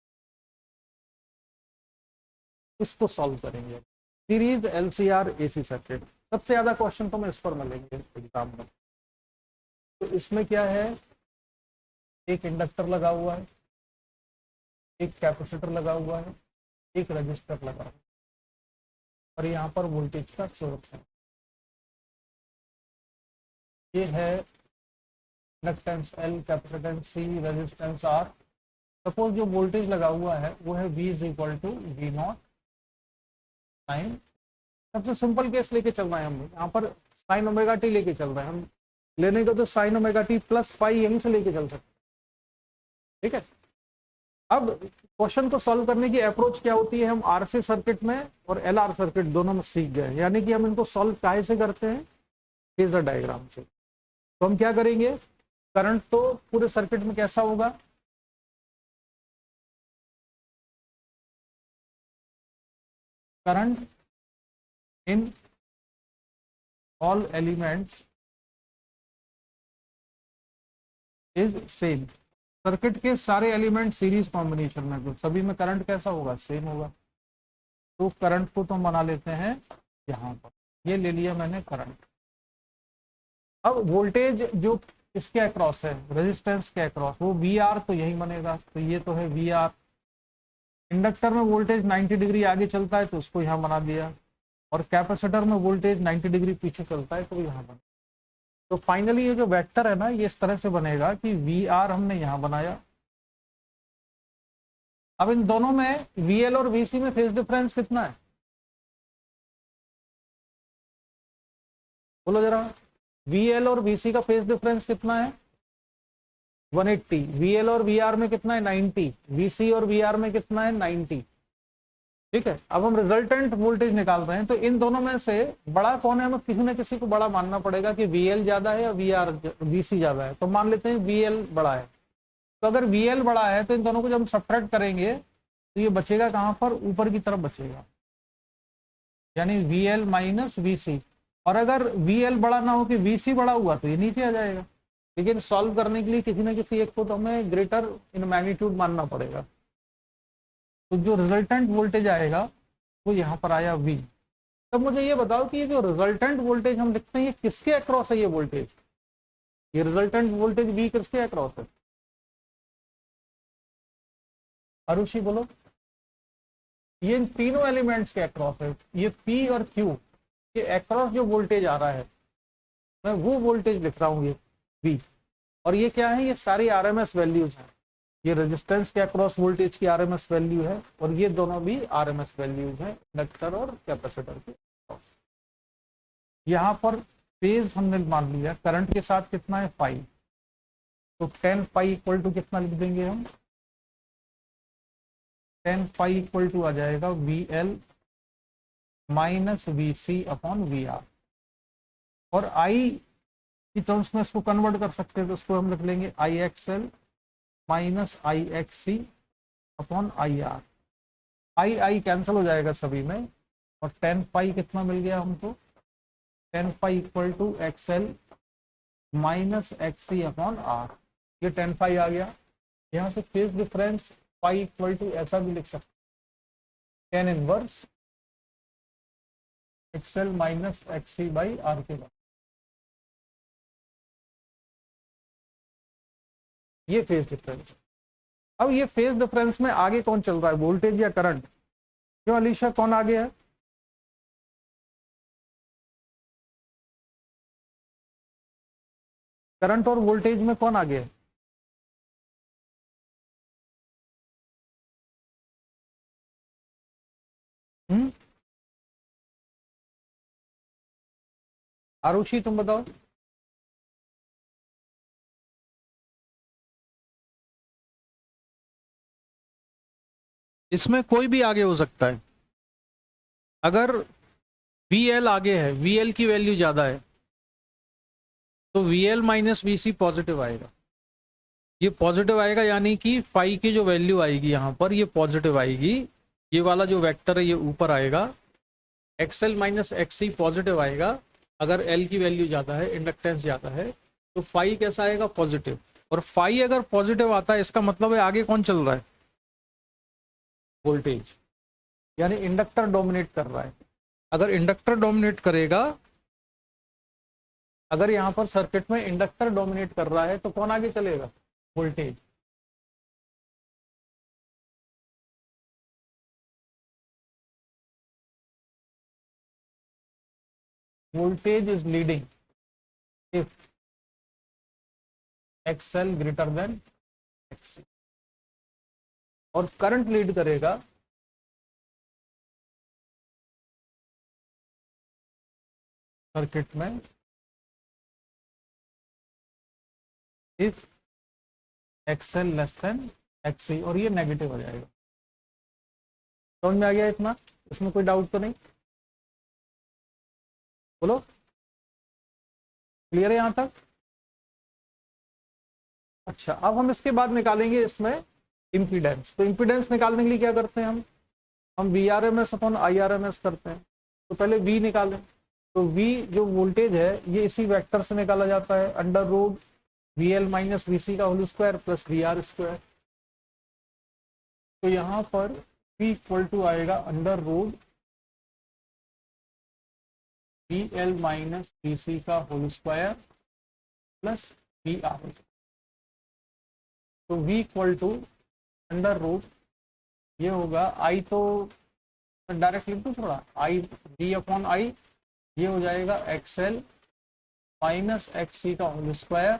इसको सॉल्व करेंगे। सीरीज LCR AC सर्किट, सबसे ज्यादा क्वेश्चन तो मैं इस पर मिलेंगे एग्जाम में। तो इसमें क्या है, एक इंडक्टर लगा हुआ है, एक कैपेसिटर लगा हुआ है, एक रजिस्टर लगा हुआ है, और यहाँ पर वोल्टेज का सोर्स है। ये है inductance L, capacitance C, resistance R। Suppose जो वोल्टेज लगा हुआ है वो है V is equal to V0 sine, सबसे सिंपल केस लेके चल रहे हैं हम यहाँ पर, साइन ओमेगा टी लेके चल रहे हैं हम। लेने को तो sign omega t plus pi यहीं से लेके चल सकते हैं, ठीक है। अब क्वेश्चन को सॉल्व करने की अप्रोच क्या होती है, हम RC सर्किट में और LR सर्किट दोनों में सीख गए, यानी कि हम इनको सॉल्व काहे से करते हैं, फेजर डायग्राम से। तो हम क्या करेंगे, करंट तो पूरे सर्किट में कैसा होगा, current in all elements is same. Circuit के सारे एलिमेंट सीरीज कॉम्बिनेशन में, तो सभी में करंट कैसा होगा, सेम होगा। तो करंट को तो हम बना लेते हैं यहाँ पर, ये ले लिया मैंने करंट। अब वोल्टेज जो इसके अक्रॉस है, रेजिस्टेंस के अक्रॉस, वो VR तो यही बनेगा, तो ये तो है VR। इंडक्टर में वोल्टेज 90 डिग्री आगे चलता है तो उसको यहाँ बना दिया, और कैपेसिटर में वोल्टेज 90 डिग्री पीछे चलता है तो यहाँ बना। तो फाइनली ये जो वेक्टर है ना, ये इस तरह से बनेगा कि VR हमने यहाँ बनाया। अब इन दोनों में VL और VC में फेज डिफरेंस कितना है, बोलो जरा। VL और VC का फेज डिफरेंस कितना है, 180। VL और VR में कितना है, 90। VC और VR में कितना है, 90। ठीक है। अब हम रिजल्टेंट वोल्टेज निकाल रहे हैं, तो इन दोनों में से बड़ा कौन है, हमें किसी न किसी को बड़ा मानना पड़ेगा कि VL ज्यादा है या VC ज्यादा है। तो मान लेते हैं VL बड़ा है। तो अगर VL बड़ा है तो इन दोनों को जब हम सब्ट्रैक्ट करेंगे तो ये बचेगा कहां पर, ऊपर की तरफ बचेगा, यानी VL माइनस VC। और अगर VL बड़ा ना हो कि VC बड़ा हुआ तो ये नीचे आ जाएगा। लेकिन सॉल्व करने के लिए किसी न किसी एक को तो हमें ग्रेटर इन मैग्नीट्यूड मानना पड़ेगा। तो जो रिजल्टेंट वोल्टेज आएगा वो यहाँ पर आया V। तब मुझे ये बताओ कि ये जो रिजल्टेंट वोल्टेज हम लिखते हैं ये किसके अक्रॉस है, ये वोल्टेज, ये रिजल्टेंट वोल्टेज V किसके अक्रॉस है, अरुषि बोलो। ये इन तीनों एलिमेंट्स के अक्रॉस है, ये P और Q के अक्रॉस जो वोल्टेज आ रहा है मैं वो वोल्टेज लिख रहा हूँ, ये V। और ये क्या है, ये सारी आरएमएस वैल्यूज हैं। ये रेजिस्टेंस के अक्रॉस वोल्टेज की आरएमएस वैल्यू है और ये दोनों भी आरएमएस वैल्यूज हैं इंडक्टर और कैपेसिटर के अक्रॉस। यहाँ पर फेज हमने मान लिया, करंट के साथ कितना है 5, तो 10 पाई इक्वल टू कितना लिख देंगे हम, 10 पाई इक्वल टू आ जाएगा VL minus VC upon VR। और I की टर्म्स में इसको कन्वर्ट कर सकते हैं, तो उसको हम लिख लेंगे IXL minus IXC upon IR। I cancel हो जाएगा सभी में, और 10 पाई कितना मिल गया हमको, 10 phi equal to XL minus XC upon R। ये 10 पाई आ गया। यहाँ से phase difference phi equal to ऐसा भी लिख सकते, 10 inverse XL minus XC by R के बाद। ये फेज डिफरेंस। अब ये फेज डिफरेंस में आगे कौन चल रहा है, वोल्टेज या करंट? क्यों अलीशा, कौन आगे है? करंट और वोल्टेज में कौन आगे है? आरुषि तुम बताओ। इसमें कोई भी आगे हो सकता है। अगर VL आगे है, VL की वैल्यू ज्यादा है, तो VL माइनस VC पॉजिटिव आएगा। ये पॉजिटिव आएगा यानी कि फाई की जो वैल्यू आएगी यहाँ पर ये पॉजिटिव आएगी। ये वाला जो वेक्टर है ये ऊपर आएगा। XL माइनस XC पॉजिटिव आएगा अगर L की वैल्यू ज्यादा है, इंडक्टेंस ज्यादा है, तो फाई कैसा आएगा, पॉजिटिव। और फाई अगर पॉजिटिव आता है इसका मतलब है आगे कौन चल रहा है, वोल्टेज, यानी इंडक्टर डोमिनेट कर रहा है। अगर इंडक्टर डोमिनेट करेगा, अगर यहां पर सर्किट में इंडक्टर डोमिनेट कर रहा है तो कौन आगे चलेगा, voltage. Voltage is leading if XL greater than XC, और करंट लीड करेगा सर्किट में if XL less than XC, और ये नेगेटिव हो जाएगा। समझ में आ गया इतना? इसमें कोई डाउट तो नहीं? बोलो, क्लियर है यहां तक? अच्छा, अब हम इसके बाद निकालेंगे इसमें इम्पीडेंस। तो इम्पीडेंस निकालने के लिए क्या करते हैं हम VRMS अपॉन IRMS करते हैं। तो पहले V निकालें। तो V जो वोल्टेज है ये इसी वेक्टर से निकाला जाता है, under root VL minus VC का whole square plus VR square. तो यहाँ पर V इक्वल टू आएगा under root VL minus VC का होल स्क्वायर प्लस VR। तो V equal to under root, ये होगा I, तो डायरेक्ट लिख दूं थोड़ा, I V अपॉन I, ये हो जाएगा XL माइनस XC का whole square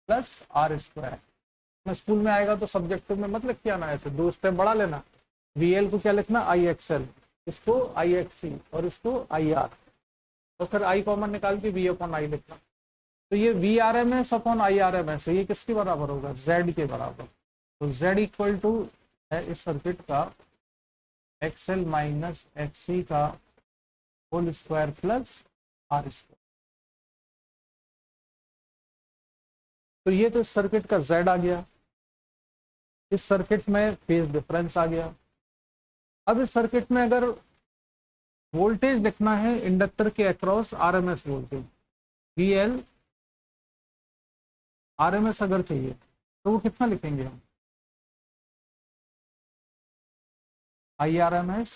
plus R square. School में आएगा तो सब्जेक्टिव में मत लिख के आना, ऐसे 2 स्टेप बढ़ा लेना। VL को क्या लिखना, IXL, इसको IXC और इसको IR, और फिर I कॉमन निकाल के V अपॉन I लिखना। तो ये VRMS अपॉन IRMS है, ये किसके बराबर होगा, Z के बराबर। तो Z इक्वल टू है इस सर्किट का XL माइनस XC का whole square plus R square. तो ये तो इस सर्किट का Z आ गया। इस सर्किट में फेज डिफरेंस आ गया। अब इस सर्किट में अगर वोल्टेज लिखना है इंडक्टर के across RMS voltage, VL RMS अगर चाहिए तो वो कितना लिखेंगे हम, IRMS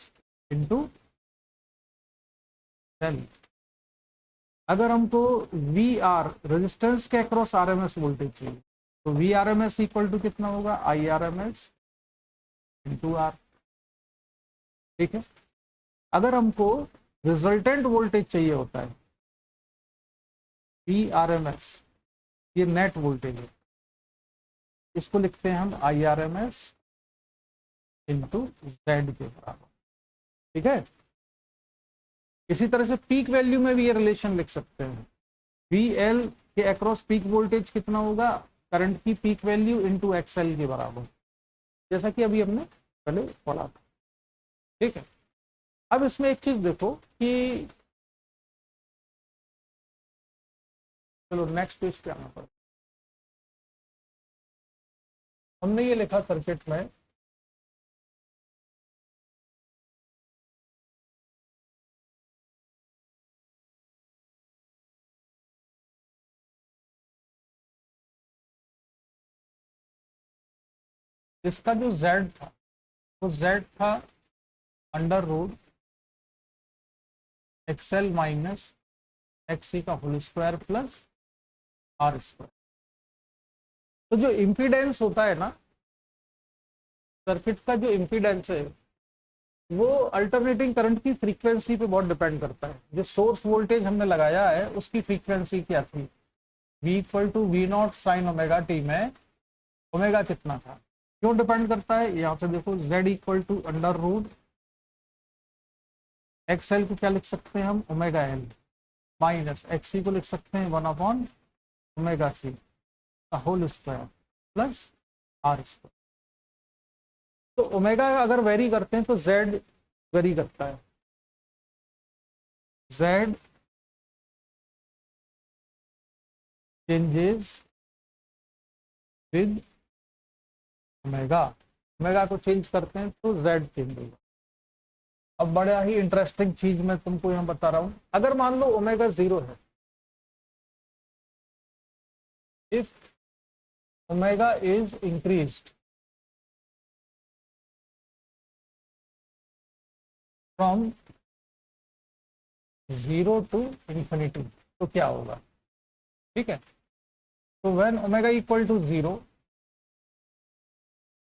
इंटू L। अगर हमको VR रेजिस्टेंस के अक्रॉस RMS वोल्टेज चाहिए तो VRMS इक्वल टू कितना होगा, IRMS इंटू आर। ठीक है, अगर हमको रिजल्टेंट वोल्टेज चाहिए होता है पी आर एम एस, ये नेट वोल्टेज है, इसको लिखते हैं हम I R M S into Z के बराबर। ठीक है, इसी तरह से पीक वैल्यू में भी ये रिलेशन लिख सकते हैं, वी एल के अक्रॉस पीक वोल्टेज कितना होगा, करंट की पीक वैल्यू इंटू एक्सएल के बराबर, जैसा कि अभी हमने पहले पढ़ा था। ठीक है, अब इसमें एक चीज देखो कि चलो नेक्स्ट पेज पे आना पड़ेगा। हमने ये लिखा सर्किट में इसका जो Z था वो Z था under root XL minus XC का whole square plus R square. तो जो इम्पीडेंस होता है ना, सर्किट का जो इम्पीडेंस है वो अल्टरनेटिंग करंट की फ्रीक्वेंसी पे बहुत डिपेंड करता है। जो सोर्स वोल्टेज हमने लगाया है उसकी फ्रीक्वेंसी क्या थी, V equal to V not sine omega t में ओमेगा कितना था, क्यों डिपेंड करता है, यहाँ से देखो Z equal to under root XL को क्या लिख सकते हैं हम, ओमेगा एल माइनस एक्सी को लिख सकते हैं 1 ओमेगा सी का whole square plus R square. तो ओमेगा अगर वेरी करते हैं तो जेड वेरी करता है, Z changes with omega, omega को चेंज करते हैं तो जेड चेंज होगा। अब बड़ा ही इंटरेस्टिंग चीज मैं तुमको यहाँ बता रहा हूं, अगर मान लो ओमेगा 0 है, if omega is increased from 0 to infinity तो क्या होगा। ठीक है, तो व्हेन ओमेगा इक्वल टू 0,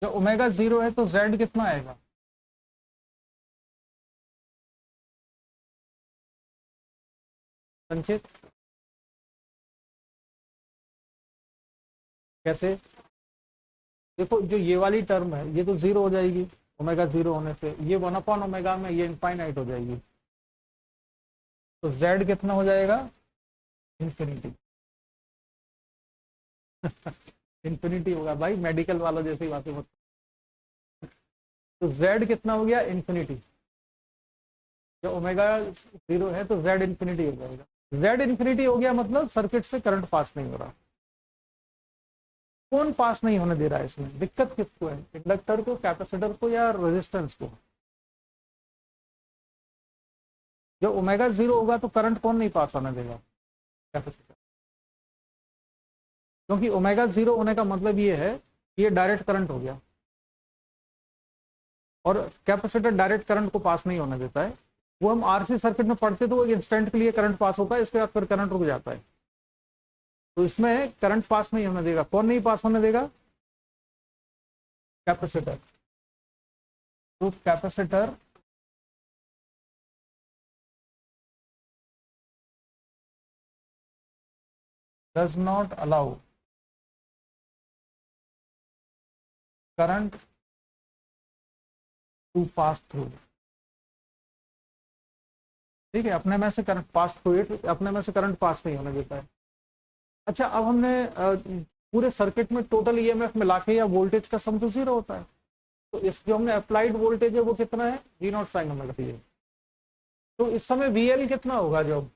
जब ओमेगा 0 है तो जेड कितना आएगा, संकेत कैसे, देखो जो ये वाली टर्म है ये तो 0 हो जाएगी, ओमेगा 0 होने से ये 1/ओमेगा में ये इनफाइनाइट हो जाएगी, तो जेड कितना हो जाएगा, इंफिनिटी। इंफिनिटी होगा भाई, मेडिकल वालों जैसी बातें मत। तो जेड कितना हो गया, इंफिनिटी। जब ओमेगा 0 है तो जेड इंफिनिटी हो जाएगा, जेड इंफिनिटी हो गया मतलब सर्किट से करंट पास नहीं हो रहा। कौन पास नहीं होने दे रहा है इसमें, दिक्कत किसको है, इंडक्टर को, कैपेसिटर को या रेजिस्टेंस को। जब ओमेगा 0 होगा तो करंट कौन नहीं पास होने देगा, कैपेसिटर, क्योंकि ओमेगा 0 होने का मतलब ये है कि ये डायरेक्ट करंट हो गया और कैपेसिटर डायरेक्ट करंट को पास नहीं होने देता है। वो हम आरसी सर्किट में पढ़ते तो वो इंस्टेंट के लिए करंट पास होता है, इसके बाद फिर करंट रुक जाता है। तो इसमें करंट पास नहीं होने देगा, कौन नहीं पास होने देगा, कैपेसिटर। तो capacitor does not allow current to pass through। ठीक है, अपने में से करंट पास थ्रू इट, अपने में से करंट पास नहीं होने देता है। अच्छा, अब हमने पूरे सर्किट में टोटल ईएमएफ मिला के या वोल्टेज का सम तो 0 होता है, तो इस जो हमने अप्लाइड वोल्टेज है वो कितना है, V not sine omega t है। तो इस समय वीएल कितना होगा, जब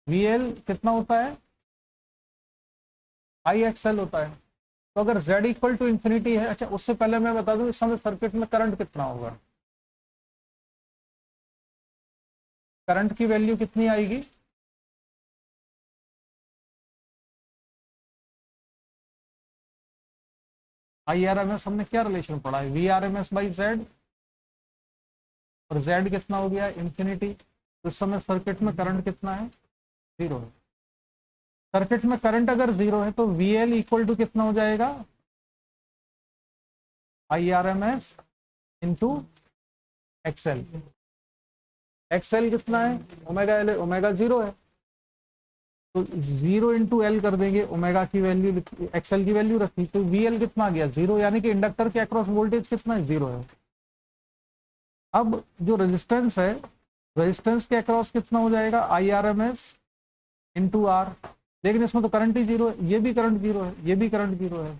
वीएल कितना होता है, आई एक्सएल होता है। तो अगर Z इक्वल टू इंफिनिटी है, अच्छा उससे पहले मैं बता दूं इस समय सर्किट में करंट कितना होगा, करंट की वैल्यू कितनी आएगी, आई आर एम एस, हमने क्या रिलेशन पढ़ा है, V R M S by Z, और जेड कितना हो गया, इंफिनिटी। तो इस समय सर्किट में करंट कितना है, 0 है। सर्किट में करंट अगर 0 है तो वी एल इक्वल टू कितना हो जाएगा, IRMS इंटू एक्सएल। एक्सएल कितना है, ओमेगा एल, ओमेगा 0 है, तो 0 इंटू एल कर देंगे, ओमेगा की वैल्यू, एक्सएल की वैल्यू रखी, तो VL कितना आ गया 0, यानी कि इंडक्टर के अक्रॉस वोल्टेज कितना है 0 है। अब जो रेजिस्टेंस है, रेजिस्टेंस के अक्रॉस कितना हो जाएगा IRMS इंटू R, लेकिन इसमें तो करंट ही 0 है, ये भी करंट 0 है, ये भी करंट 0 है,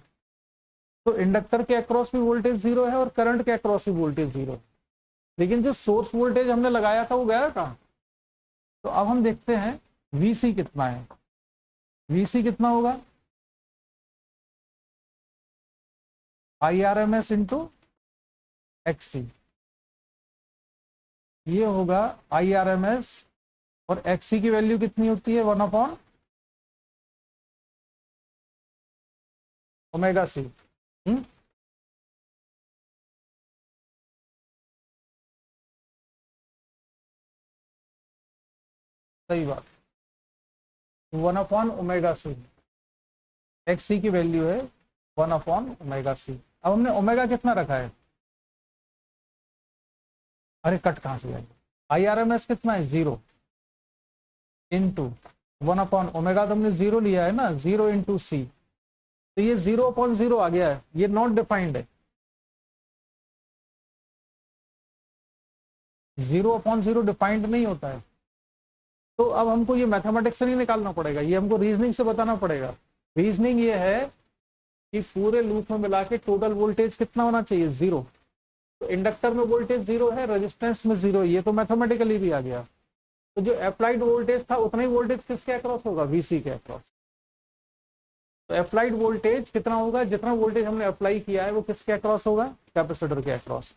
तो इंडक्टर के अक्रॉस भी वोल्टेज 0 है और करंट के अक्रॉस भी वोल्टेज 0 है। लेकिन जो सोर्स वोल्टेज हमने लगाया था वो गया कहाँ? तो अब हम देखते हैं VC कितना है। VC कितना होगा, IRMS इंटू XC, ये होगा IRMS, और XC की वैल्यू कितनी होती है 1/ω C। सही बात, 1/ω C, XC की वैल्यू है 1/ω C। अब हमने ओमेगा कितना रखा है, अरे कट कहां से जाएगा, IRMS कितना है 0 इंटू 1/ω, तो हमने 0 लिया है ना, 0 इंटू C, तो ये 0/0 आ गया है, ये नॉट डिफाइंड है, 0/0 डिफाइंड नहीं होता है। तो अब हमको ये मैथमेटिक्स से नहीं निकालना पड़ेगा, ये हमको रीजनिंग से बताना पड़ेगा। रीजनिंग ये है कि पूरे लूप में मिला के टोटल वोल्टेज कितना होना चाहिए 0, तो इंडक्टर में वोल्टेज 0 है, रेजिस्टेंस में 0, ये तो मैथमेटिकली भी आ गया। तो जो अप्लाइड वोल्टेज था उतना ही वोल्टेज किसके अक्रॉस होगा, VC के अक्रॉस। तो अप्लाइड वोल्टेज कितना होगा, जितना वोल्टेज हमने अप्लाई किया है वो किसके अक्रॉस होगा, कैपेसिटर के अक्रॉस।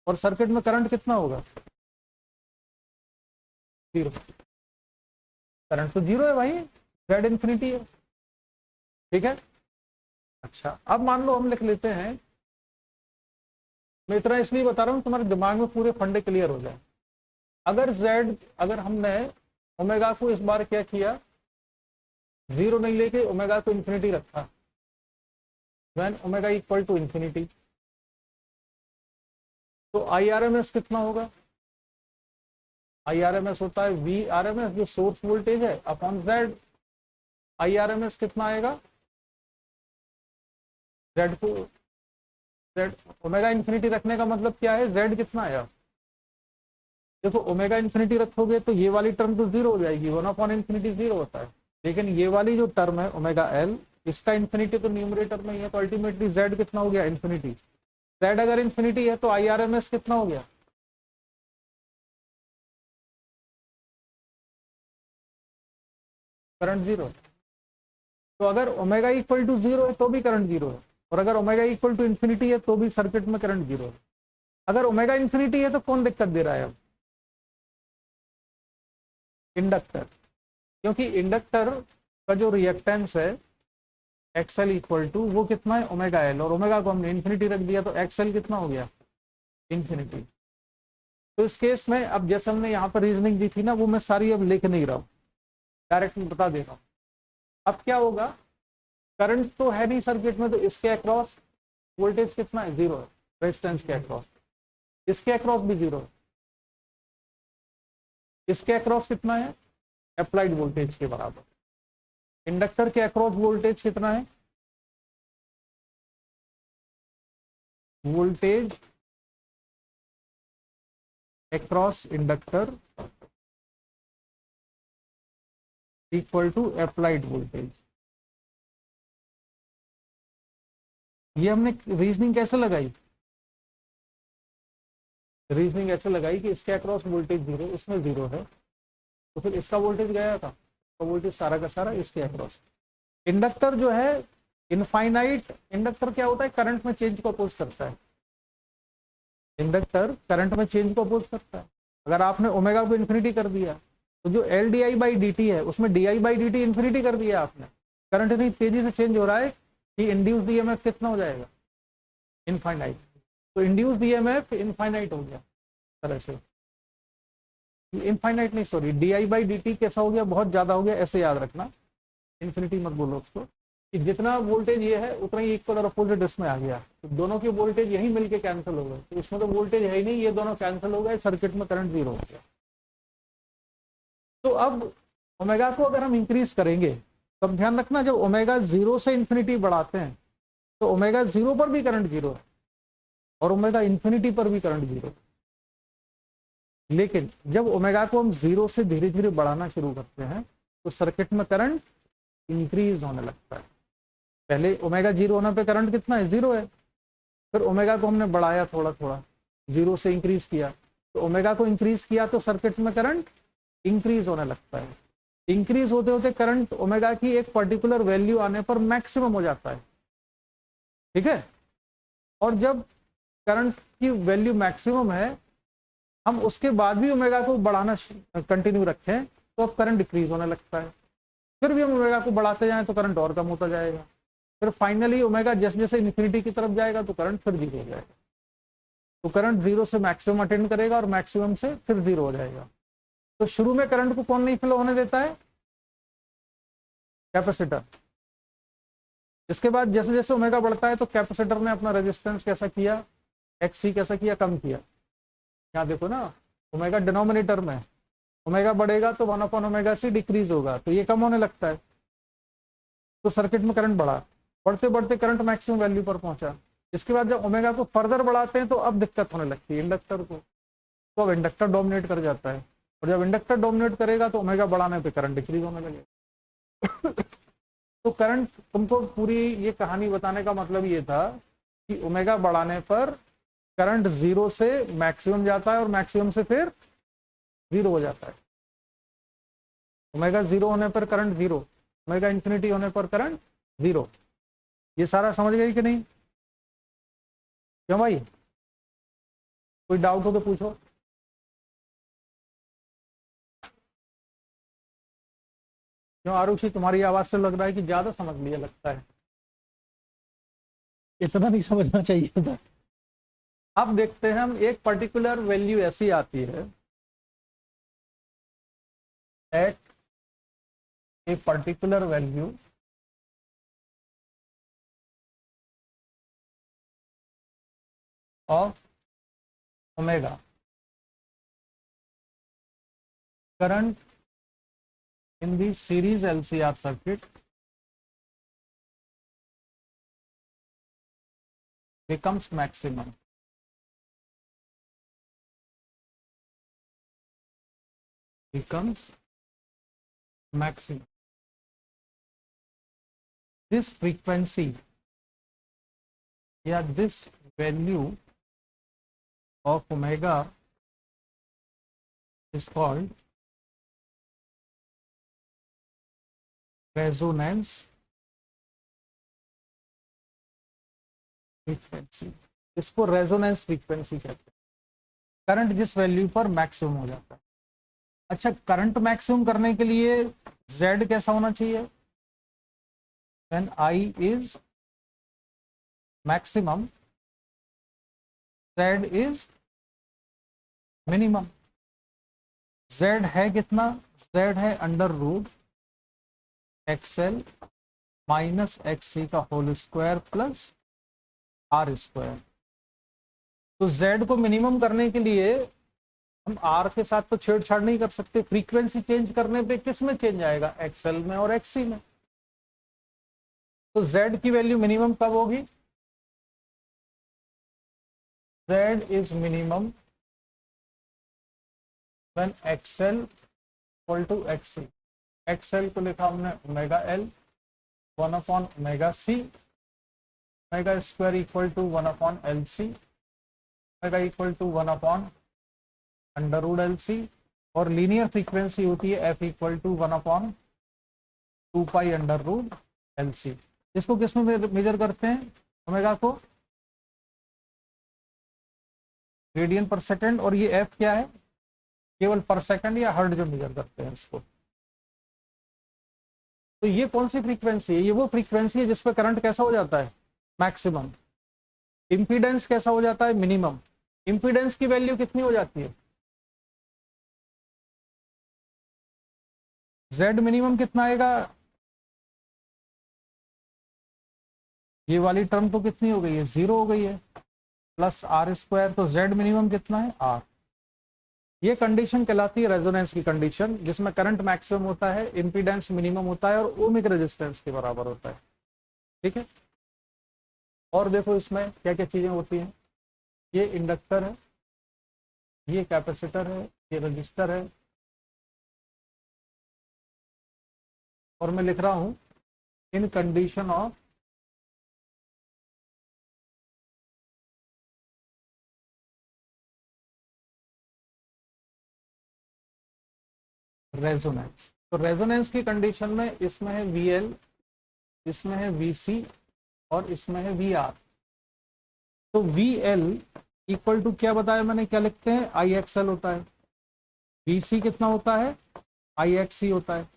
और सर्किट में करंट कितना होगा 0, करंट तो 0 है भाई, Z इन्फिनिटी है, ठीक है। अच्छा, अब मान लो हम लिख लेते हैं, मैं इतना इसलिए बता रहा हूँ तुम्हारे दिमाग में पूरे फंडे क्लियर हो जाए। अगर हमने ओमेगा को इस बार क्या किया, 0 नहीं लेके ओमेगा को इन्फिनिटी रखा, when omega equal to infinity, तो IRMS कितना होगा, IRMS होता है VRMS, जो सोर्स वोल्टेज है, अपॉन Z। IRMS कितना आएगा, Z को, Z ओमेगा इन्फिनिटी रखने का मतलब क्या है, Z कितना आया, देखो ओमेगा इन्फिनिटी रखोगे तो ये वाली टर्म तो 0 हो जाएगी, 1/इन्फिनिटी 0 होता है, लेकिन ये वाली जो टर्म है ओमेगा L, इसका इन्फिनिटी तो न्यूमरेटर में ही है, तो अल्टीमेटली Z कितना हो गया, इन्फिनिटी। Z अगर इन्फिनिटी है तो IRMS कितना हो गया, करंट 0। तो अगर ओमेगा इक्वल टू 0 है तो भी करंट 0 है, और अगर ओमेगा इक्वल टू इन्फिनिटी है तो भी सर्किट में करंट 0 है। अगर ओमेगा इन्फिनिटी है तो कौन दिक्कत दे रहा है अब, इंडक्टर, क्योंकि इंडक्टर का जो रिएक्टेंस है XL इक्वल टू वो कितना है ओमेगा L, और ओमेगा को हमने इन्फिनिटी रख दिया, तो XL कितना हो गया, इन्फिनिटी। तो इस केस में अब जैसे हमने यहाँ पर रीजनिंग दी थी ना, वो मैं सारी अब लिख नहीं रहा हूँ, डायरेक्ट बता दे रहा हूँ। अब क्या होगा, करंट तो है नहीं सर्किट में, तो इसके अक्रॉस वोल्टेज कितना है 0 है, रेजिस्टेंस के अक्रॉस, इसके अक्रॉस भी 0 है, इसके अक्रॉस कितना है, अप्लाइड वोल्टेज के बराबर। इंडक्टर के अक्रॉस वोल्टेज कितना है, voltage across inductor equal to applied voltage. ये हमने रीजनिंग कैसे लगाई, रीजनिंग ऐसे लगाई कि इसके अक्रॉस वोल्टेज 0, इसमें 0 है, तो फिर इसका वोल्टेज गया था, तो वोल्टेज सारा का सारा इसके अक्रॉस। इंडक्टर जो है इनफाइनाइट, इंडक्टर क्या होता है, करंट में चेंज को अपोज करता है, इंडक्टर करंट में चेंज को अपोज करता है। अगर आपने ओमेगा को इन्फिनिटी कर दिया, तो जो LdI/dt है उसमें DI/dt इन्फिनिटी कर दिया आपने, करंट इतनी तेजी से चेंज हो रहा है कि इंड्यूस्ड EMF कितना हो जाएगा, इनफाइनाइट। तो इंड्यूस्ड EMF इनफाइनाइट हो गया तरह से, इनफाइनाइट नहीं सॉरी, DI/dt कैसा हो गया, बहुत ज्यादा हो गया, ऐसे याद रखना, इन्फिनिटी मत बोलो उसको, कि जितना वोल्टेज ये है उतना ही इक्वल और अपोजिट इसमें आ गया, तो दोनों की वोल्टेज यही मिलके कैंसिल हो गए, तो इसमें तो वोल्टेज है ही नहीं, ये दोनों कैंसिल हो गए, सर्किट में करंट जीरो हो गया। तो अब ओमेगा को अगर हम इंक्रीज करेंगे, तब ध्यान रखना जब ओमेगा जीरो से इंफिनिटी बढ़ाते हैं तो ओमेगा जीरो पर भी करंट जीरो है और ओमेगा इंफिनिटी पर भी करंट जीरो है। लेकिन जब ओमेगा को हम जीरो से धीरे धीरे बढ़ाना शुरू करते हैं तो सर्किट में करंट इंक्रीज होने लगता है। पहले ओमेगा जीरो होने पे करंट कितना है, जीरो है, फिर ओमेगा को हमने बढ़ाया थोड़ा थोड़ा, जीरो से इंक्रीज किया, तो ओमेगा को इंक्रीज किया तो सर्किट में करंट इंक्रीज होने लगता है। इंक्रीज होते होते करंट ओमेगा की एक पर्टिकुलर वैल्यू आने पर मैक्सिमम हो जाता है, ठीक है। और जब करंट की वैल्यू मैक्सिमम है, हम उसके बाद भी ओमेगा को बढ़ाना कंटिन्यू रखें तो अब करंट डिक्रीज होने लगता है, फिर भी हम ओमेगा को बढ़ाते जाएं तो करंट और कम होता जाएगा, फिर फाइनली ओमेगा जैसे जैसे इन्फिनिटी की तरफ जाएगा तो करंट फिर जीरो हो जाएगा। तो करंट जीरो से मैक्सिमम अटेंड करेगा और मैक्सिमम से फिर जीरो हो जाएगा। तो शुरू में करंट को कौन नहीं फ्लो होने देता है, कैपेसिटर। इसके बाद जैसे जैसे ओमेगा बढ़ता है तो कैपेसिटर ने अपना रेजिस्टेंस कैसा किया, एक्सी कैसा किया, कम किया। यहाँ देखो ना, ओमेगा डिनोमिनेटर में, ओमेगा बढ़ेगा तो 1 ओमेगा सी डिक्रीज होगा, तो ये कम होने लगता है, तो सर्किट में करंट बढ़ा, बढ़ते बढ़ते करंट मैक्सिमम वैल्यू पर पहुंचा। इसके बाद जब ओमेगा को फर्दर बढ़ाते हैं तो अब दिक्कत होने लगती है इंडक्टर को, तो अब इंडक्टर डोमिनेट कर जाता है, और जब इंडक्टर डोमिनेट करेगा तो ओमेगा बढ़ाने पे करंट डिक्रीज होने लगेगा। तो करंट, तुमको पूरी ये कहानी बताने का मतलब ये था कि ओमेगा बढ़ाने पर करंट जीरो से मैक्सिमम जाता है और मैक्सिमम से फिर जीरो हो जाता है। ओमेगा जीरो होने पर करंट जीरो, ओमेगा इंफिनिटी होने पर करंट जीरो। ये सारा समझ गई कि नहीं, क्यों भाई, कोई डाउट हो तो पूछो। क्यों आरुषि, तुम्हारी आवाज से लग रहा है कि ज्यादा समझ लिया लगता है, इतना नहीं समझना चाहिए था। अब देखते हैं हम, एक पर्टिकुलर वैल्यू ऐसी आती है at a particular value of omega, current in the series LCR circuit becomes maximum. Becomes maximum. This frequency, yeah, this value of omega is called resonance frequency. इसको रेजोनेंस फ्रीक्वेंसी कहते हैं, current जिस value पर maximum हो जाता है। अच्छा, current maximum करने के लिए Z कैसा होना चाहिए, when I is maximum, Z is minimum। Z है कितना, Z है under root XL minus XC का whole square plus R square. तो Z को मिनिमम करने के लिए हम R के साथ तो छेड़छाड़ नहीं कर सकते, फ्रीक्वेंसी चेंज करने पे किस में चेंज आएगा, XL में और XC में। तो Z की वैल्यू मिनिमम कब होगी, Z is minimum when XL equal to XC। XL को लिखा हमने ओमेगा L 1/ओमेगा C, omega square equal to 1/LC, omega equal to 1/√LC, और लीनियर फ्रीक्वेंसी होती है F इक्वल टू 1/2π√LC। इसको किस में मेजर करते हैं, ओमेगा को रेडियन पर सेकंड, और ये F क्या है, केवल पर सेकंड या हर्ट्ज जो मेजर करते हैं इसको। तो ये कौन सी फ्रीक्वेंसी है, ये वो फ्रीक्वेंसी है जिसपे करंट कैसा हो जाता है, मैक्सिमम। इंपीडेंस कैसा हो जाता है, मिनिमम। इंपीडेंस की वैल्यू कितनी हो जाती है, Z मिनिमम कितना आएगा, ये वाली टर्म तो कितनी हो गई है, 0 हो गई है, प्लस आर स्क्वायर, तो जेड मिनिमम कितना है, आर। ये कंडीशन कहलाती है रेजोनेंस की कंडीशन, जिसमें करंट मैक्सिमम होता है, इंपीडेंस मिनिमम होता है और ओमिक रेजिस्टेंस के बराबर होता है। ठीक है, और देखो इसमें क्या क्या चीजें होती हैं, ये इंडक्टर है, ये कैपेसिटर है, ये रजिस्टर है, और मैं लिख रहा हूं इन कंडीशन ऑफ रेजोनेंस। तो रेजोनेंस की कंडीशन में इसमें है VL, इसमें है VC और इसमें है VR। तो VL इक्वल टू क्या बताया मैंने, क्या लिखते हैं, IXL होता है। VC कितना होता है, IXC होता है।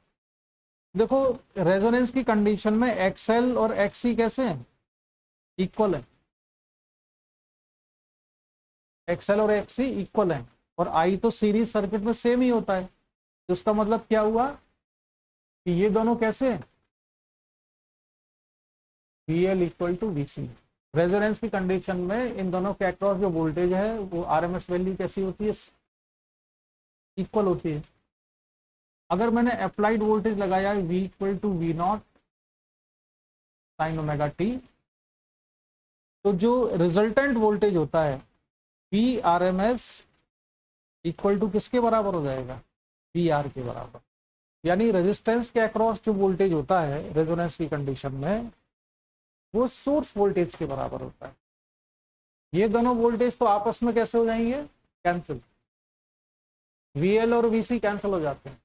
देखो रेजोनेंस की कंडीशन में XL और XC कैसे हैं, इक्वल है। XL और XC इक्वल है, और I तो सीरीज सर्किट में सेम ही होता है। तो इसका मतलब क्या हुआ कि ये दोनों कैसे हैं, VL equal to VC। Resonance की कंडीशन में इन दोनों के अक्रॉस जो वोल्टेज है वो RMS वैल्यू कैसी होती है, इक्वल होती है। अगर मैंने अप्लाइड वोल्टेज लगाया है V equal to V0 sine omega t, तो जो रिजल्टेंट वोल्टेज होता है VRMS इक्वल टू किसके बराबर हो जाएगा, VR के बराबर। यानी रेजिस्टेंस के अक्रॉस जो वोल्टेज होता है रेजोनेंस की कंडीशन में, वो सोर्स वोल्टेज के बराबर होता है। ये दोनों वोल्टेज तो आपस में कैसे हो जाएंगे, कैंसिल, VL और VC कैंसिल हो जाते हैं।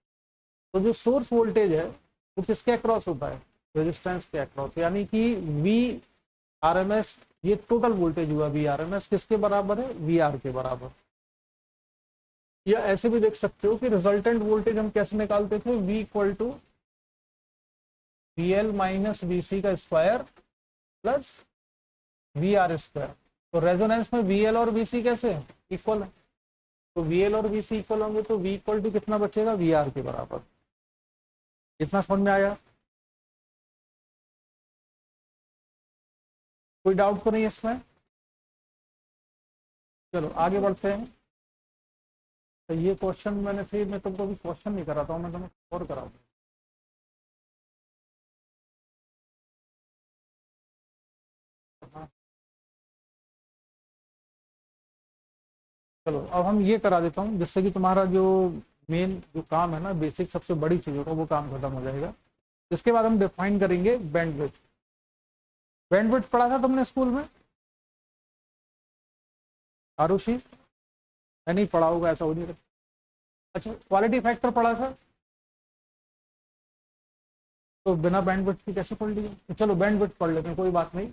तो जो सोर्स वोल्टेज है वो किसके अक्रॉस होता है, रेजिस्टेंस के अक्रॉस। यानी कि VRMS, ये टोटल वोल्टेज हुआ VRMS, किसके बराबर है, VR के बराबर। या ऐसे भी देख सकते हो कि रिजल्टेंट वोल्टेज हम कैसे निकालते थे, V equal to VL minus VC का स्क्वायर प्लस VR स्क्वायर। तो रेजोनेंस में VL और VC कैसे इक्वल है, तो VL और VC इक्वल होंगे, तो V इक्वल टू कितना बचेगा, VR के बराबर। इतना समझ में आया, कोई डाउट तो नहीं है इसमें। चलो आगे बढ़ते हैं। तो ये क्वेश्चन मैंने, फिर मैं तुमको भी क्वेश्चन नहीं कराता हूँ, मैं तुम्हें और कराऊंगा। हाँ। चलो अब हम ये करा देता हूँ, जिससे कि तुम्हारा जो मेन जो काम है ना, बेसिक सबसे बड़ी चीज होगा, वो काम खत्म हो जाएगा। इसके बाद हम डिफाइन करेंगे बैंडविड्थ। बैंडविड्थ पढ़ा था तुमने स्कूल में आरुषि, नहीं पढ़ा होगा, ऐसा हो नहीं सकता। अच्छा, क्वालिटी फैक्टर पढ़ा था, तो बिना बैंडविड्थ के कैसे पढ़ लिया, तो चलो बैंडविड्थ पढ़ लेते हैं, कोई बात नहीं।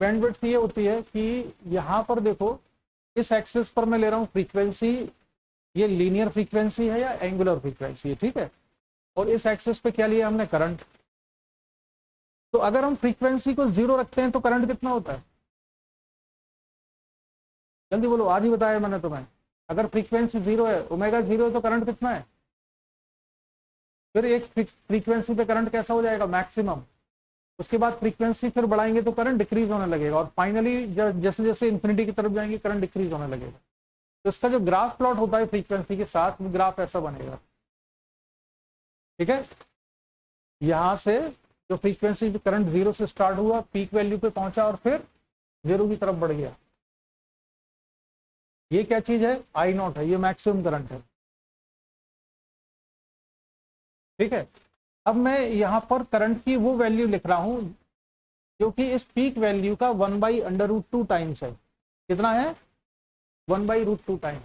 बैंडविड्थ ये होती है कि यहाँ पर देखो, इस एक्सिस पर मैं ले रहा हूँ फ्रीक्वेंसी, ये लीनियर फ्रीक्वेंसी है या एंगुलर फ्रीक्वेंसी है, ठीक है। और इस एक्सिस पे क्या लिया हमने, करंट। तो अगर हम फ्रीक्वेंसी को 0 रखते हैं तो करंट कितना होता है, जल्दी बोलो, आज ही बताया मैंने तुम्हें। अगर फ्रीक्वेंसी 0 है, ओमेगा 0 है, तो करंट कितना है, फिर एक फ्रीक्वेंसी पे करंट कैसा हो जाएगा, मैक्सिमम। उसके बाद फ्रीक्वेंसी फिर बढ़ाएंगे तो करंट डिक्रीज होने लगेगा, और फाइनली जैसे जैसे इंफिनिटी की तरफ जाएंगे करंट डिक्रीज होने लगेगा। तो इसका जो ग्राफ प्लॉट होता है फ्रीक्वेंसी के साथ, वो ग्राफ ऐसा बनेगा, ठीक है। यहां से जो फ्रीक्वेंसी, जो करंट 0 से स्टार्ट हुआ, पीक वैल्यू पे पहुंचा और फिर 0 की तरफ बढ़ गया। ये क्या चीज है, I0 है, ये मैक्सिमम करंट है, ठीक है। अब मैं यहाँ पर करंट की वो वैल्यू लिख रहा हूं जो कि इस पीक वैल्यू का 1/√2 टाइम्स है। कितना है, 1/√2 टाइम।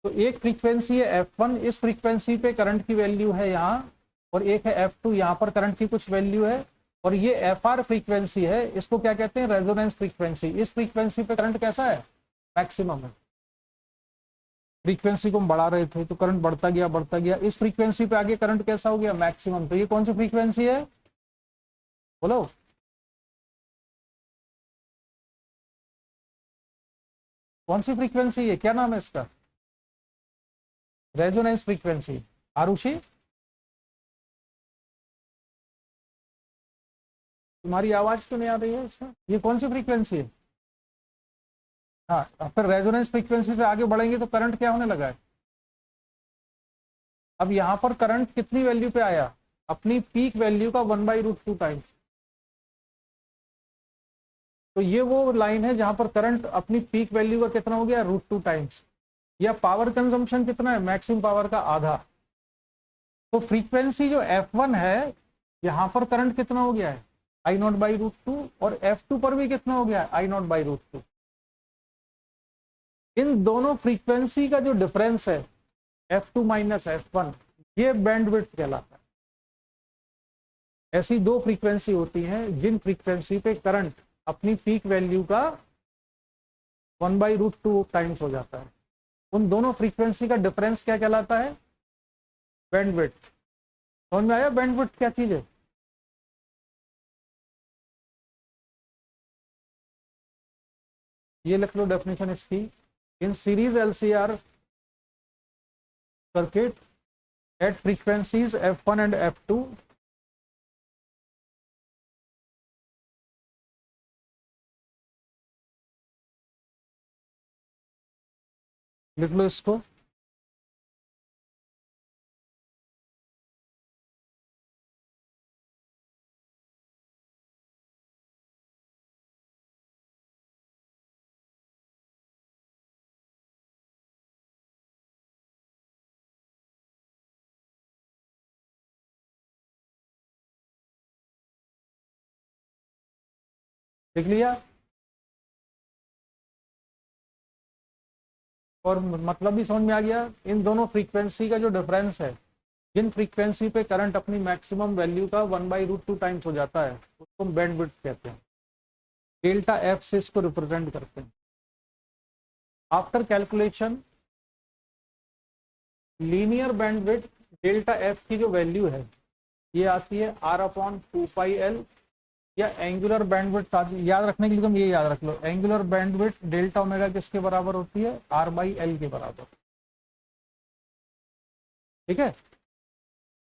तो एक फ्रीक्वेंसी है F1, इस फ्रीक्वेंसी पे करंट की वैल्यू है यहाँ, और एक है F2, यहाँ पर करंट की कुछ वैल्यू है, और ये FR फ्रीक्वेंसी है, इसको क्या कहते हैं, रेजोनेंस फ्रीक्वेंसी। इस फ्रीक्वेंसी पे करंट कैसा है, मैक्सिमम है। फ्रीक्वेंसी को हम बढ़ा रहे थे तो करंट बढ़ता गया बढ़ता गया, इस फ्रीक्वेंसी पे आगे करंट कैसा हो गया, मैक्सिमम। तो ये कौन सी फ्रीक्वेंसी है, बोलो, कौन सी फ्रीक्वेंसी है, क्या नाम है इसका, रेजोनेंस फ्रीक्वेंसी। आरुषि, तुम्हारी आवाज तो नहीं आ रही है इसमें? ये कौन सी फ्रीक्वेंसी है? हाँ, फिर रेजोनेंस फ्रीक्वेंसी से आगे बढ़ेंगे तो करंट क्या होने लगा है? अब यहाँ पर करंट कितनी वैल्यू पे आया? अपनी पीक वैल्यू का 1/√2 टाइम्स। तो ये वो लाइन है जहां पर करंट अपनी पीक वैल्यू का कितना हो गया? √2 टाइम्स। या पावर कंजम्पशन कितना है? मैक्सिमम पावर का आधा। तो फ्रीक्वेंसी जो F1 है, यहां पर करंट कितना हो गया है? I0/√2। और F2 पर भी कितना हो गया है? I0/√2। इन दोनों फ्रीक्वेंसी का जो डिफरेंस है F2 माइनस F1, ये बैंडविड्थ कहलाता है। ऐसी दो फ्रीक्वेंसी होती हैं जिन फ्रीक्वेंसी पे करंट अपनी पीक वैल्यू का 1/√2 टाइम्स हो जाता है। उन दोनों फ्रीक्वेंसी का डिफरेंस क्या कहलाता है? बैंडविड्थ। समझ में आया बैंडविड्थ क्या चीज है? ये लिख लो डेफिनेशन इसकी। In series LCR circuit at frequencies F1 and F2, लिख लो इसको। लिख लिया? और मतलब भी समझ में आ गया? इन दोनों फ्रीक्वेंसी का जो डिफरेंस है, जिन फ्रीक्वेंसी पे करंट अपनी मैक्सिमम वैल्यू का 1/√2 टाइम्स हो जाता है, उसको हम बैंडविड्थ कहते हैं। डेल्टा F से इसको रिप्रेजेंट करते हैं। After calculation linear bandwidth, delta F की जो वैल्यू है ये आती है R/2πL। या एंगुलर बैंडविड्थ याद रखने के लिए तुम ये याद रख लो, एंगुलर बैंडविड्थ डेल्टा ओमेगा किसके बराबर होती है? R/L के बराबर। ठीक है,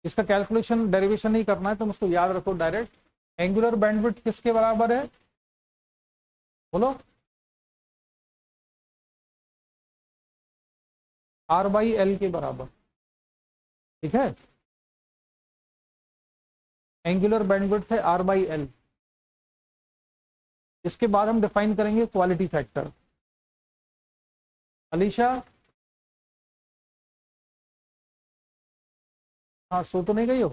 इसका कैलकुलेशन डेरिवेशन नहीं करना है, तुम उसको याद रखो डायरेक्ट। एंगुलर बैंडविड्थ किसके बराबर है? बोलो। R/L के बराबर। ठीक है, एंगुलर बैंडविड्थ है R/L। इसके बाद हम डिफाइन करेंगे क्वालिटी फैक्टर। अलीशा, हाँ सो तो नहीं गई हो?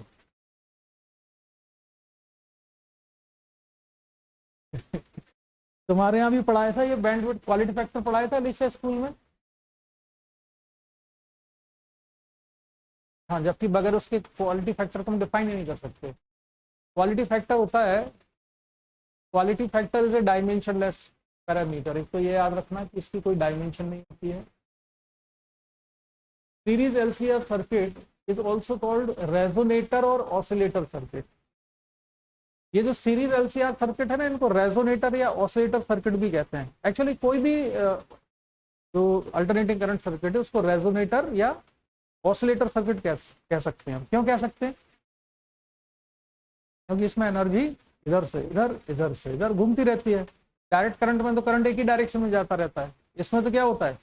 तुम्हारे यहाँ भी पढ़ाया था ये बैंडविड्थ क्वालिटी फैक्टर पढ़ाया था अलीशा स्कूल में? हाँ, जबकि बगैर उसके क्वालिटी फैक्टर को हम डिफाइन ही नहीं कर सकते। क्वालिटी फैक्टर होता है, quality factor is a dimensionless parameter. एक तो ये याद रखना कि इसकी कोई डायमेंशन नहीं होती है। Series LCR circuit is also called resonator और ऑसिलेटर सर्किट। ये जो सीरीज LCR सर्किट है ना, इनको रेजोनेटर या ऑसिलेटर सर्किट भी कहते हैं। एक्चुअली कोई भी जो अल्टरनेटिंग करंट सर्किट है उसको रेजोनेटर या ऑसिलेटर सर्किट कह सकते हैं। क्यों कह सकते हैं? क्योंकि इसमें एनर्जी इधर से इधर, इधर से इधर घूमती रहती है। डायरेक्ट करंट में तो करंट एक ही डायरेक्शन में जाता रहता है। इसमें तो क्या होता है,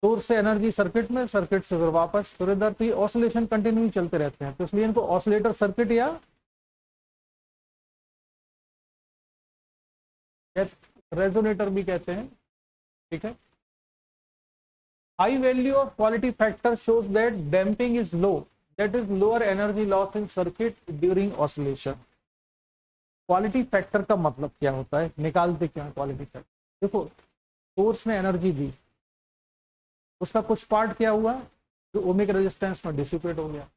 सोर्स से एनर्जी सर्किट में, सर्किट से फिर वापस, फिर इधर, तो ऑसिलेशन कंटिन्यू चलते रहते हैं। तो इसलिए इनको ऑसिलेटर सर्किट या रेजोनेटर भी कहते हैं। ठीक है, high value of quality factor shows that damping is low, that is lower energy loss in circuit during oscillation. Quality factor का मतलब क्या होता है, निकालते क्या है क्वालिटी फैक्टर? देखो, सोर्स ने एनर्जी दी, उसका कुछ पार्ट क्या हुआ, जो ओमिक रेजिस्टेंस में डिसिपेट हो गया,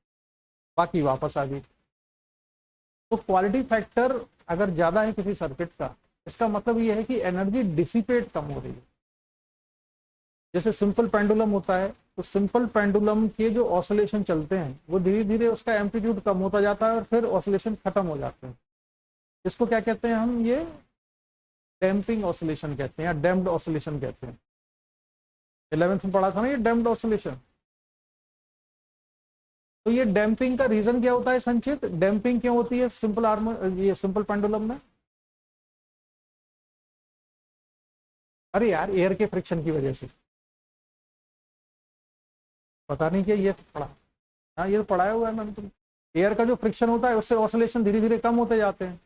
बाकी वापस आ गई। तो क्वालिटी फैक्टर अगर ज्यादा है किसी सर्किट का, इसका मतलब यह है कि एनर्जी डिसिपेट कम हो रही है। जैसे सिंपल पेंडुलम होता है, तो सिंपल पेंडुलम के जो ऑसिलेशन चलते हैं वो धीरे धीरे उसका एम्पलीट्यूड कम होता जाता है और फिर ऑसिलेशन खत्म हो जाते हैं। इसको क्या कहते हैं हम? ये डैम्पिंग ऑसिलेशन कहते हैं या डैम्प्ड ऑसिलेशन कहते हैं। 11th में पढ़ा था ना ये डैम्प्ड ऑसिलेशन। तो ये डैम्पिंग का रीजन क्या होता है संचित? डैम्पिंग क्यों होती है सिंपल आर्मर, ये सिंपल पेंडुलम में? अरे यार एयर के फ्रिक्शन की वजह से। पता नहीं क्या ये पढ़ा? हाँ ये तो पढ़ाया हुआ है मैंने तो। एयर का जो फ्रिक्शन होता है उससे ऑसिलेशन धीरे धीरे कम होते जाते हैं।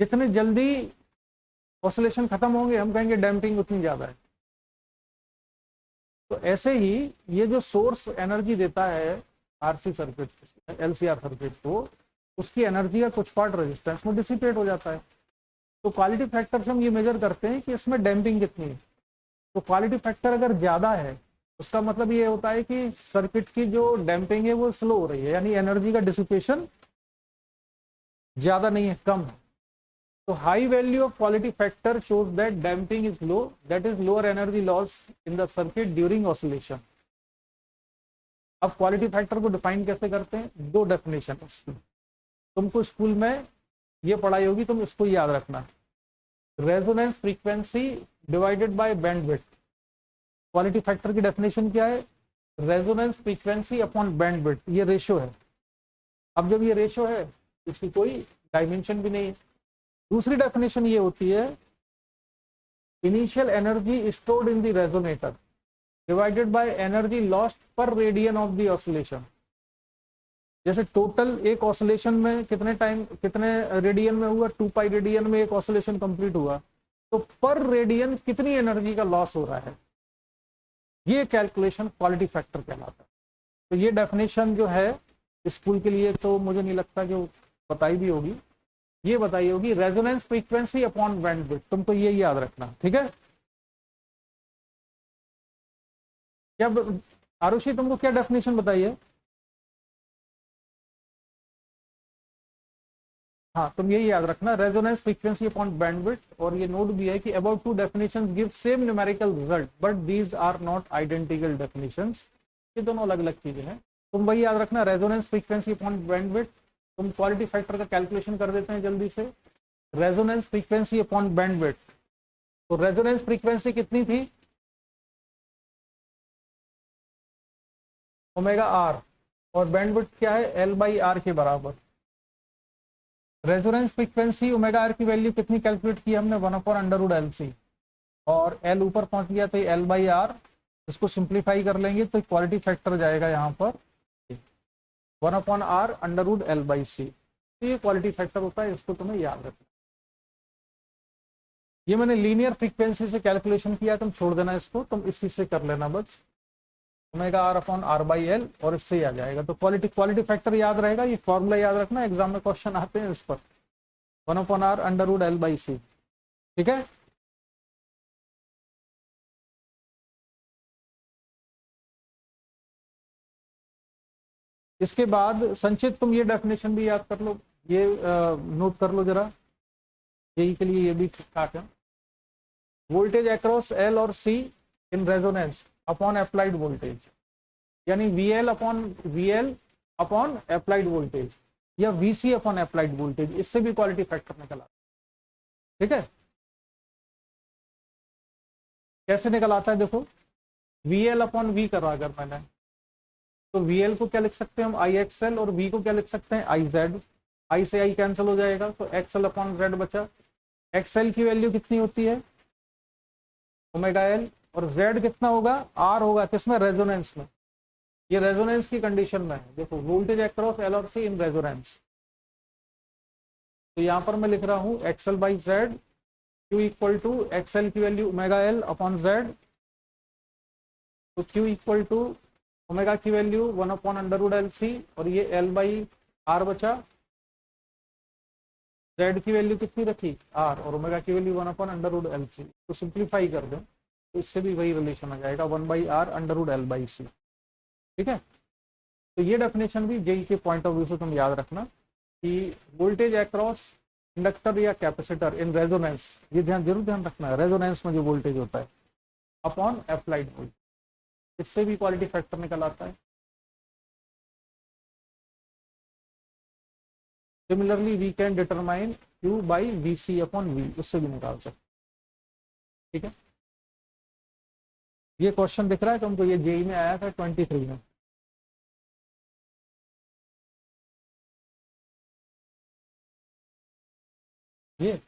जितने जल्दी ऑसिलेशन खत्म होंगे हम कहेंगे डैम्पिंग उतनी ज्यादा है। तो ऐसे ही ये जो सोर्स एनर्जी देता है आरसी सर्किट, एलसीआर सर्किट को, उसकी एनर्जी का कुछ पार्ट रेजिस्टेंस में डिसिपेट हो जाता है। तो क्वालिटी फैक्टर से हम ये मेजर करते हैं कि इसमें डैम्पिंग कितनी है। तो क्वालिटी फैक्टर अगर ज्यादा है उसका मतलब ये होता है कि सर्किट की जो डैम्पिंग है वो स्लो हो रही है, यानी एनर्जी का डिसिपेशन ज्यादा नहीं है, कम है। तो high value of quality factor shows that damping is low, that is lower energy loss in the circuit during oscillation. अब क्वालिटी फैक्टर को डिफाइन कैसे करते हैं? दो डेफिनेशन है। तुमको स्कूल में ये पढ़ाई होगी, तुम इसको याद रखना। Resonance frequency divided by bandwidth. Quality factor की डेफिनेशन क्या है? रेजोनेंस फ्रीक्वेंसी अपॉन बैंडविड्थ, ये रेशियो है। अब जब ये रेशियो है इसकी कोई डायमेंशन भी नहीं है। दूसरी डेफिनेशन ये होती है initial energy stored in the resonator divided by energy lost पर रेडियन ऑफ द ऑसिलेशन। जैसे टोटल एक ऑसिलेशन में कितने टाइम, कितने रेडियन में हुआ, 2 पाई रेडियन में एक ऑसिलेशन कंप्लीट हुआ, तो पर रेडियन कितनी एनर्जी का लॉस हो रहा है, ये कैलकुलेशन क्वालिटी फैक्टर कहलाता है। तो ये डेफिनेशन जो है स्कूल के लिए तो मुझे नहीं लगता कि वो बताई भी होगी, ये बताई होगी रेजोनेंस फ्रीक्वेंसी अपॉन बैंडविड्थ। तुमको ये याद रखना, ठीक है? क्या आरुषि तुमको क्या डेफिनेशन बताई है? हाँ तुम यही याद रखना, रेजोनेंस फ्रीक्वेंसी अपॉन बैंडविड्थ। और ये नोट भी है कि about two definitions give same numerical result but these are not identical definitions. ये दोनों अलग अलग चीजें हैं। तुम वही याद रखना, रेजोनेंस फ्रीक्वेंसी अपॉन बैंडविड्थ। तुम क्वालिटी फैक्टर का कैलकुलेशन कर देते हैं जल्दी से। रेजोनेंस फ्रीक्वेंसी अपॉन बैंडविड्थ, तो रेजोनेंस फ्रीक्वेंसी कितनी थी? ओमेगा आर, और बैंडविड्थ क्या है? एल बाई आर के बराबर। रेजोनेंस फ्रीक्वेंसी ओमेगा आर की वैल्यू कितनी कैलकुलेट की हमने? 1/√LC, और एल ऊपर पहुंच गया तो एल बाई आर। इसको सिंप्लीफाई कर लेंगे तो क्वालिटी फैक्टर जाएगा यहाँ पर 1/R√L/C। तो ये क्वालिटी फैक्टर होता है, इसको तुम्हें याद रखना। ये मैंने लीनियर फ्रीक्वेंसी से कैलकुलेशन किया, तुम छोड़ देना इसको, तुम इसी से कर लेना बस, ओमेगा R/R/L, और इससे आ जाएगा। तो क्वालिटी फैक्टर याद रहेगा, ये फॉर्मूला याद रखना, एग्जाम में क्वेश्चन आते हैं इस पर, 1/R√L/C, ठीक है? इसके बाद संचित तुम ये डेफिनेशन भी याद कर लो, ये नोट कर लो जरा, यही के लिए ये भी ठीक ठाक है। वोल्टेज अक्रॉस एल और C in resonance upon applied voltage, यानी वीएल अपॉन अप्लाइड वोल्टेज, या वीसी अपॉन अप्लाइड वोल्टेज, इससे भी क्वालिटी फैक्टर निकल आता है, ठीक है? कैसे निकल आता है देखो, वीएल अपॉन वी करा अगर मैंने, तो वीएल को क्या लिख सकते हैं हम? आई एक्सएल, और वी को क्या लिख सकते हैं? I Z. आई से आई कैंसिल हो जाएगा, तो एक्सएल अपॉन जेड बचा। एक्सएल की वैल्यू कितनी होती है? ओमेगा एल, और जेड कितना होगा? आर होगा, किसमें? रेजोनेंस में। ये रेजोनेंस की कंडीशन में है, देखो वोल्टेज अक्रॉस एल और सी इन रेजोनेंस। तो यहां पर मैं लिख रहा हूं XL by Z, Q equal to XL की value omega L upon Z, तो क्यू इक्वल टू ओमेगा की वैल्यू 1/√LC, और ये एल बाई आर बचा। जेड की वैल्यू कितनी रखी? आर, और ओमेगा की वैल्यू 1/√LC। तो सिंप्लीफाई कर दें तो इससे भी वही रिलेशन आ जाएगा, 1/R√L/C, ठीक है? तो ये डेफिनेशन भी जेई के पॉइंट ऑफ व्यू से तुम याद रखना कि वोल्टेज अक्रॉस इंडक्टर या कैपेसिटर इन रेजोनेंस, ये जरूर ध्यान रखना है, रेजोनेंस में जो वोल्टेज होता है अपॉन अप्लाइड वोल्टेज, इससे भी क्वालिटी फैक्टर निकल आता है। Similarly we can determine Q by VC upon V, उससे भी निकाल सकते, ठीक है? ये क्वेश्चन दिख रहा है तुमको, ये जेई में आया था 23 में। ये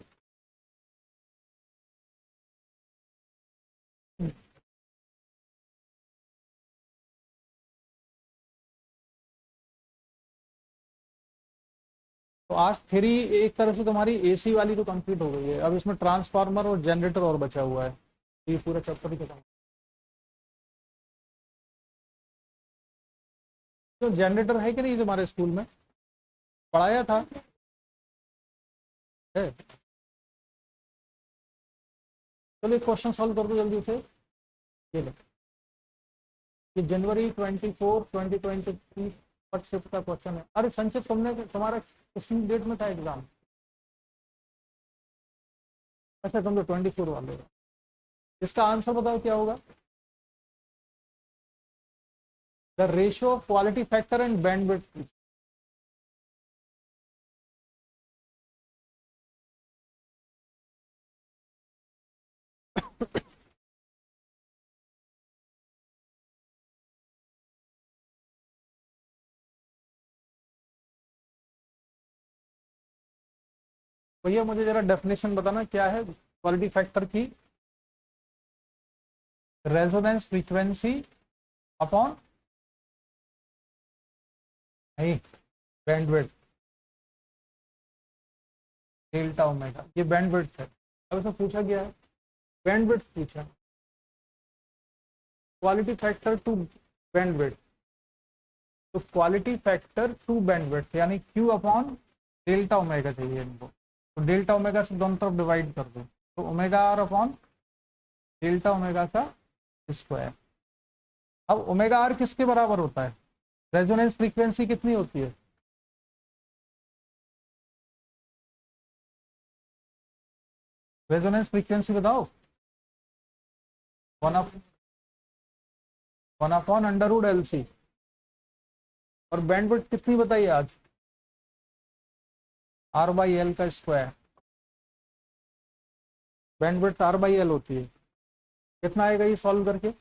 तो आज थ्री एक तरह से तुम्हारी एसी वाली तो कंप्लीट हो गई है, अब इसमें ट्रांसफार्मर और जनरेटर और बचा हुआ है, ये पूरा चैप्टर ही खत्म। तो जनरेटर है कि नहीं तुम्हारे स्कूल में, पढ़ाया था? है? चलो एक क्वेश्चन सॉल्व कर दो जल्दी से। ये लो, ये जनवरी 24 2023 फर्स्ट शिफ्ट का क्वेश्चन है। अरे संचित, तुमने तुम्हारा किस डेट में था एग्जाम? अच्छा तुम तो 24 वाले हो। इसका आंसर बताओ क्या होगा? The ratio of quality factor and bandwidth. भैया मुझे जरा डेफिनेशन बताना क्या है क्वालिटी फैक्टर की। रेजोनेंस फ्रीक्वेंसी अपॉन नहीं, बैंडविड्थ डेल्टा ओमेगा, ये बैंडविड्थ है। अब इसमें पूछा गया है, बैंडविड्थ पूछा, क्वालिटी फैक्टर टू बैंडविड्थ। तो क्वालिटी फैक्टर टू बैंडविड्थ यानी क्यू अपॉन डेल्टा ओमेगा चाहिए इनको। तो डेल्टा ओमेगा से दोनों तरफ डिवाइड कर दो, तो omega R upon delta omega का स्क्वायर। अब ओमेगा आर किसके बराबर होता है? रेजोनेंस फ्रीक्वेंसी कितनी होती है? रेजोनेंस फ्रीक्वेंसी बताओ। One up one upon under root L C. और बैंडविड्थ कितनी बताइए आज? आर बाई एल का square. Bandwidth R by L होती है। कितना आएगा ये सॉल्व करके?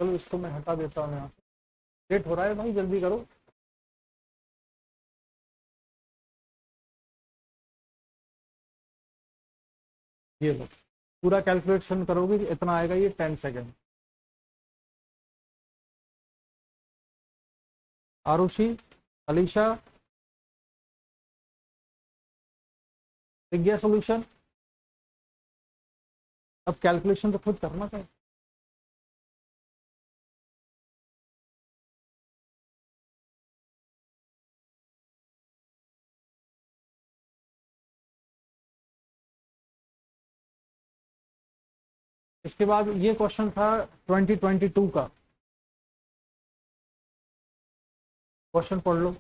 चलो इसको मैं हटा देता हूँ यहाँ से, लेट हो रहा है भाई, जल्दी करो। ये लो, पूरा कैलकुलेशन करोगे कि इतना आएगा, ये 10 सेकेंड। आरुषि, अलीशा, दिख गया सोल्यूशन? अब कैलकुलेशन तो खुद करना चाहिए। इसके बाद ये क्वेश्चन था 2022 का, क्वेश्चन पढ़ लो।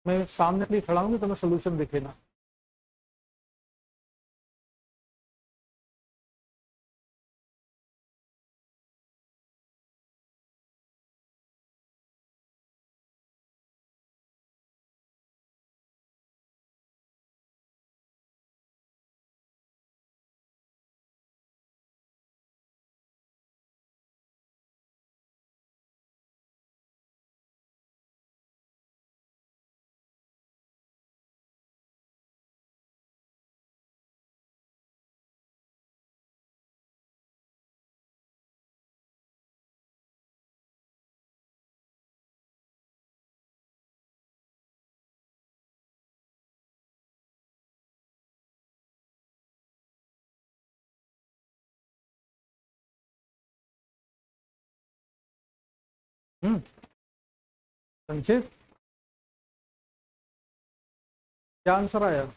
मैं सामने लिए खड़ा हूँ तो मैं सोल्यूशन दिखे ना। संचित, क्या आंसर आया?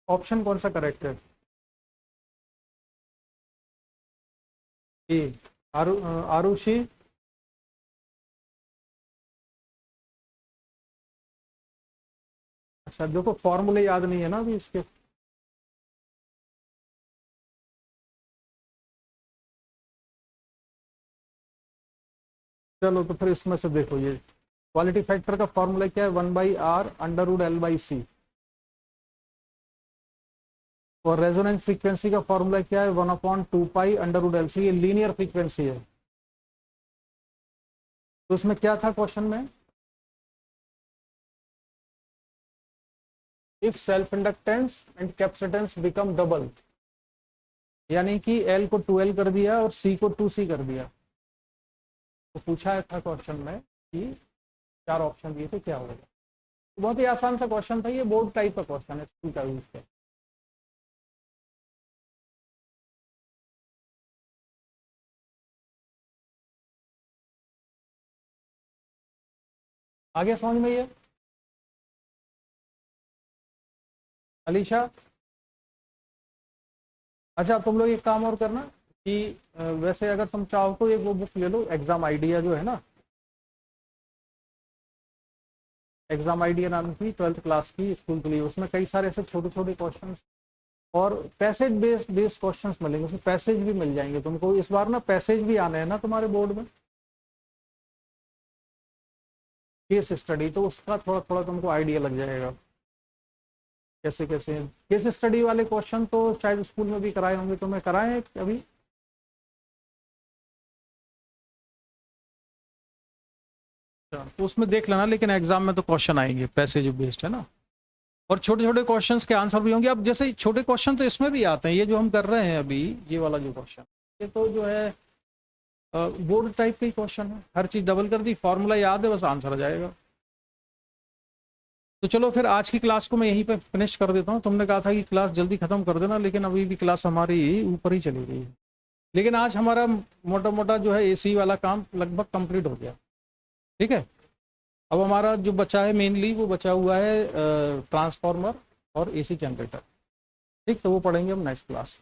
ऑप्शन कौन सा करेक्ट है? ए, आरुषि। अच्छा देखो, फॉर्मूले याद नहीं है ना अभी इसके। चलो तो फिर इसमें से देखो, ये क्वालिटी फैक्टर का फॉर्मूला क्या है? 1/r√L/c। और रेजोनेंस फ्रीक्वेंसी का फॉर्मूला क्या है? 1/2π√L/c। ये लीनियर फ्रीक्वेंसी है। तो इसमें क्या था क्वेश्चन में? If self inductance and capacitance become double, यानी कि L को 2L कर दिया और C को 2C कर दिया। तो पूछा था क्वेश्चन में कि 4 ऑप्शन दिए थे, क्या होगा? तो बहुत ही आसान सा क्वेश्चन था, ये बोर्ड टाइप का क्वेश्चन है, स्कूल का यूज है। आगे समझ में ये अलीशा? अच्छा तुम लोग एक काम और करना कि वैसे अगर तुम चाहो तो एक वो बुक ले लो, एग्जाम आइडिया जो है ना, एग्जाम आइडिया नाम की 12th क्लास की स्कूल के लिए, उसमें कई सारे ऐसे छोटे छोटे क्वेश्चन और पैसेज बेस्ड क्वेश्चंस मिलेंगे, उसमें पैसेज भी मिल जाएंगे तुमको। इस बार ना पैसेज भी आने हैं ना तुम्हारे बोर्ड में, केस स्टडी, तो उसका थोड़ा थोड़ा तुमको आइडिया लग जाएगा कैसे कैसे। केस स्टडी वाले क्वेश्चन तो शायद स्कूल में भी कराए होंगे, तुम्हें कराए हैं अभी? तो उसमें देख लेना, लेकिन एग्जाम में तो क्वेश्चन आएंगे पैसेज बेस्ड है ना, और छोटे छोटे क्वेश्चंस के आंसर भी होंगे। अब जैसे छोटे क्वेश्चन तो इसमें भी आते हैं, ये जो हम कर रहे हैं अभी, ये वाला जो क्वेश्चन, ये तो जो है बोर्ड टाइप का ही क्वेश्चन है, हर चीज डबल कर दी, फॉर्मूला याद है, बस आंसर आ जाएगा। तो चलो फिर आज की क्लास को मैं यहीं पे फिनिश कर देता हूँ। तुमने कहा था कि क्लास जल्दी खत्म कर देना, लेकिन अभी भी क्लास हमारी ऊपर ही चली गई है। लेकिन आज हमारा मोटा मोटा जो है एसी वाला काम लगभग कंप्लीट हो गया, ठीक है। अब हमारा जो बचा है मेनली, वो बचा हुआ है ट्रांसफार्मर और एसी जनरेटर, ठीक। तो वो पढ़ेंगे हम नेक्स्ट क्लास।